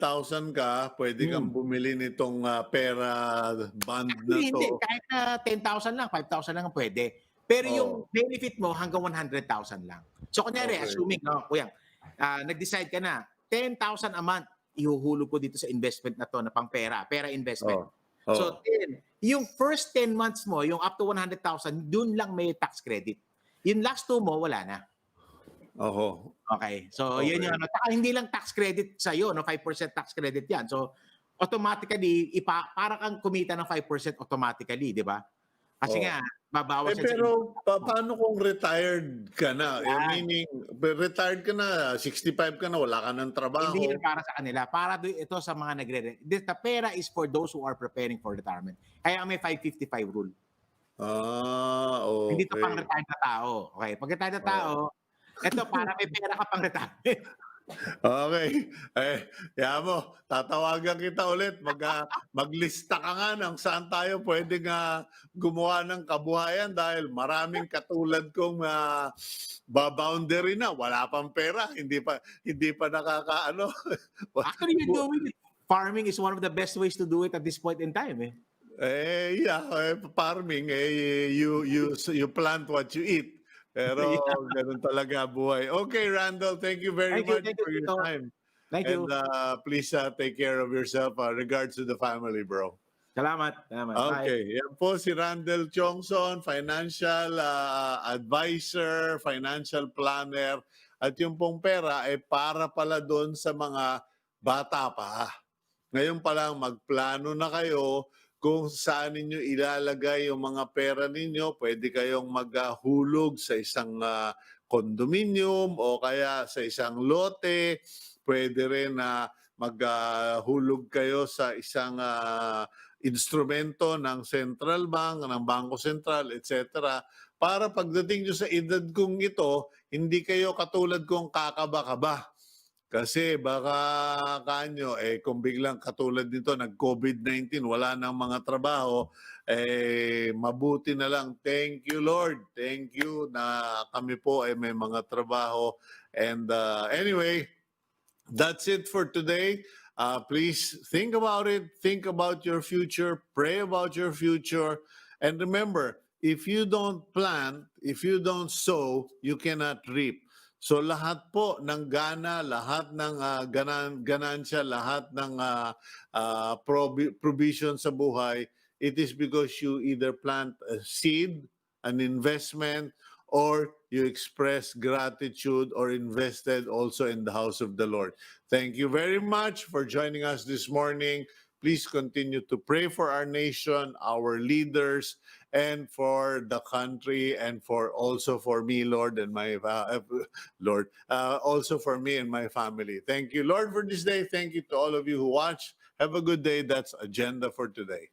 ka, pwede kang bumili nitong pera bond na to. Hindi, kahit na 10,000 lang, 5,000 lang pwede. Pero yung benefit mo hanggang 100,000 lang. So kunyari, assuming, Kuya, nag-decide ka na, 10,000 a month, ihuhulog ko dito sa investment na to na pang pera investment. So 10, yung first 10 months mo, yung up to 100,000, dun lang may tax credit. Yung last 2 mo, wala na. Okay. So yun yung hindi lang tax credit sa iyo, 5% tax credit 'yan. So automatically para kang kumita ng 5% automatically, 'di ba? Kasi nga babawas pero paano kung retired ka na? Meaning retired ka na, 65 ka na, wala ka ng trabaho. Hindi yan para sa kanila. Para ito sa mga the pera is for those who are preparing for retirement. Kaya may 555 rule. Okay. Hindi to pang retired na tao. Okay, pag retired na tao, ito para may pera ka pang retirement. Okay. Mo, tatawagan kita ulit. Maglista ka nga ng saan tayo pwedeng gumawa ng kabuhayan dahil maraming katulad kong baboundary na. Wala pang pera. Hindi pa nakakaano. Actually, you're doing it. Farming is one of the best ways to do it at this point in time. Farming, you plant what you eat. Pero ganun talaga buhay. Okay, Randell, thank you very much for your time. Thank you. And please take care of yourself. Regards to the family, bro. Salamat. Okay, yan po si Randell Tiongson, financial advisor, financial planner. At yung pong pera ay para pala doon sa mga bata pa. Ngayon pa lang magplano na kayo kung saan ninyo ilalagay yung mga pera ninyo. Pwede kayong maghulog sa isang condominium o kaya sa isang lote. Pwede rin na maghulog kayo sa isang instrumento ng central bank, ng Bangko Sentral, etc. Para pagdating nyo sa edad kong ito, hindi kayo katulad kong kakaba-kaba. Kasi baka kung biglang katulad nito, nag-COVID-19, wala nang mga trabaho, mabuti na lang. Thank you, Lord. Thank you na kami po ay may mga trabaho. And anyway, that's it for today. Please think about it. Think about your future. Pray about your future. And remember, if you don't plant, if you don't sow, you cannot reap. So lahat po ng gana, lahat ng ganansya, lahat ng provision sa buhay, it is because you either plant a seed, an investment, or you express gratitude or invested also in the house of the Lord. Thank you very much for joining us this morning. Please continue to pray for our nation, our leaders, and for the country, and for also for me, Lord, and my Lord, also for me and my family. Thank you, Lord, for this day. Thank you to all of you who watch. Have a good day. That's agenda for today.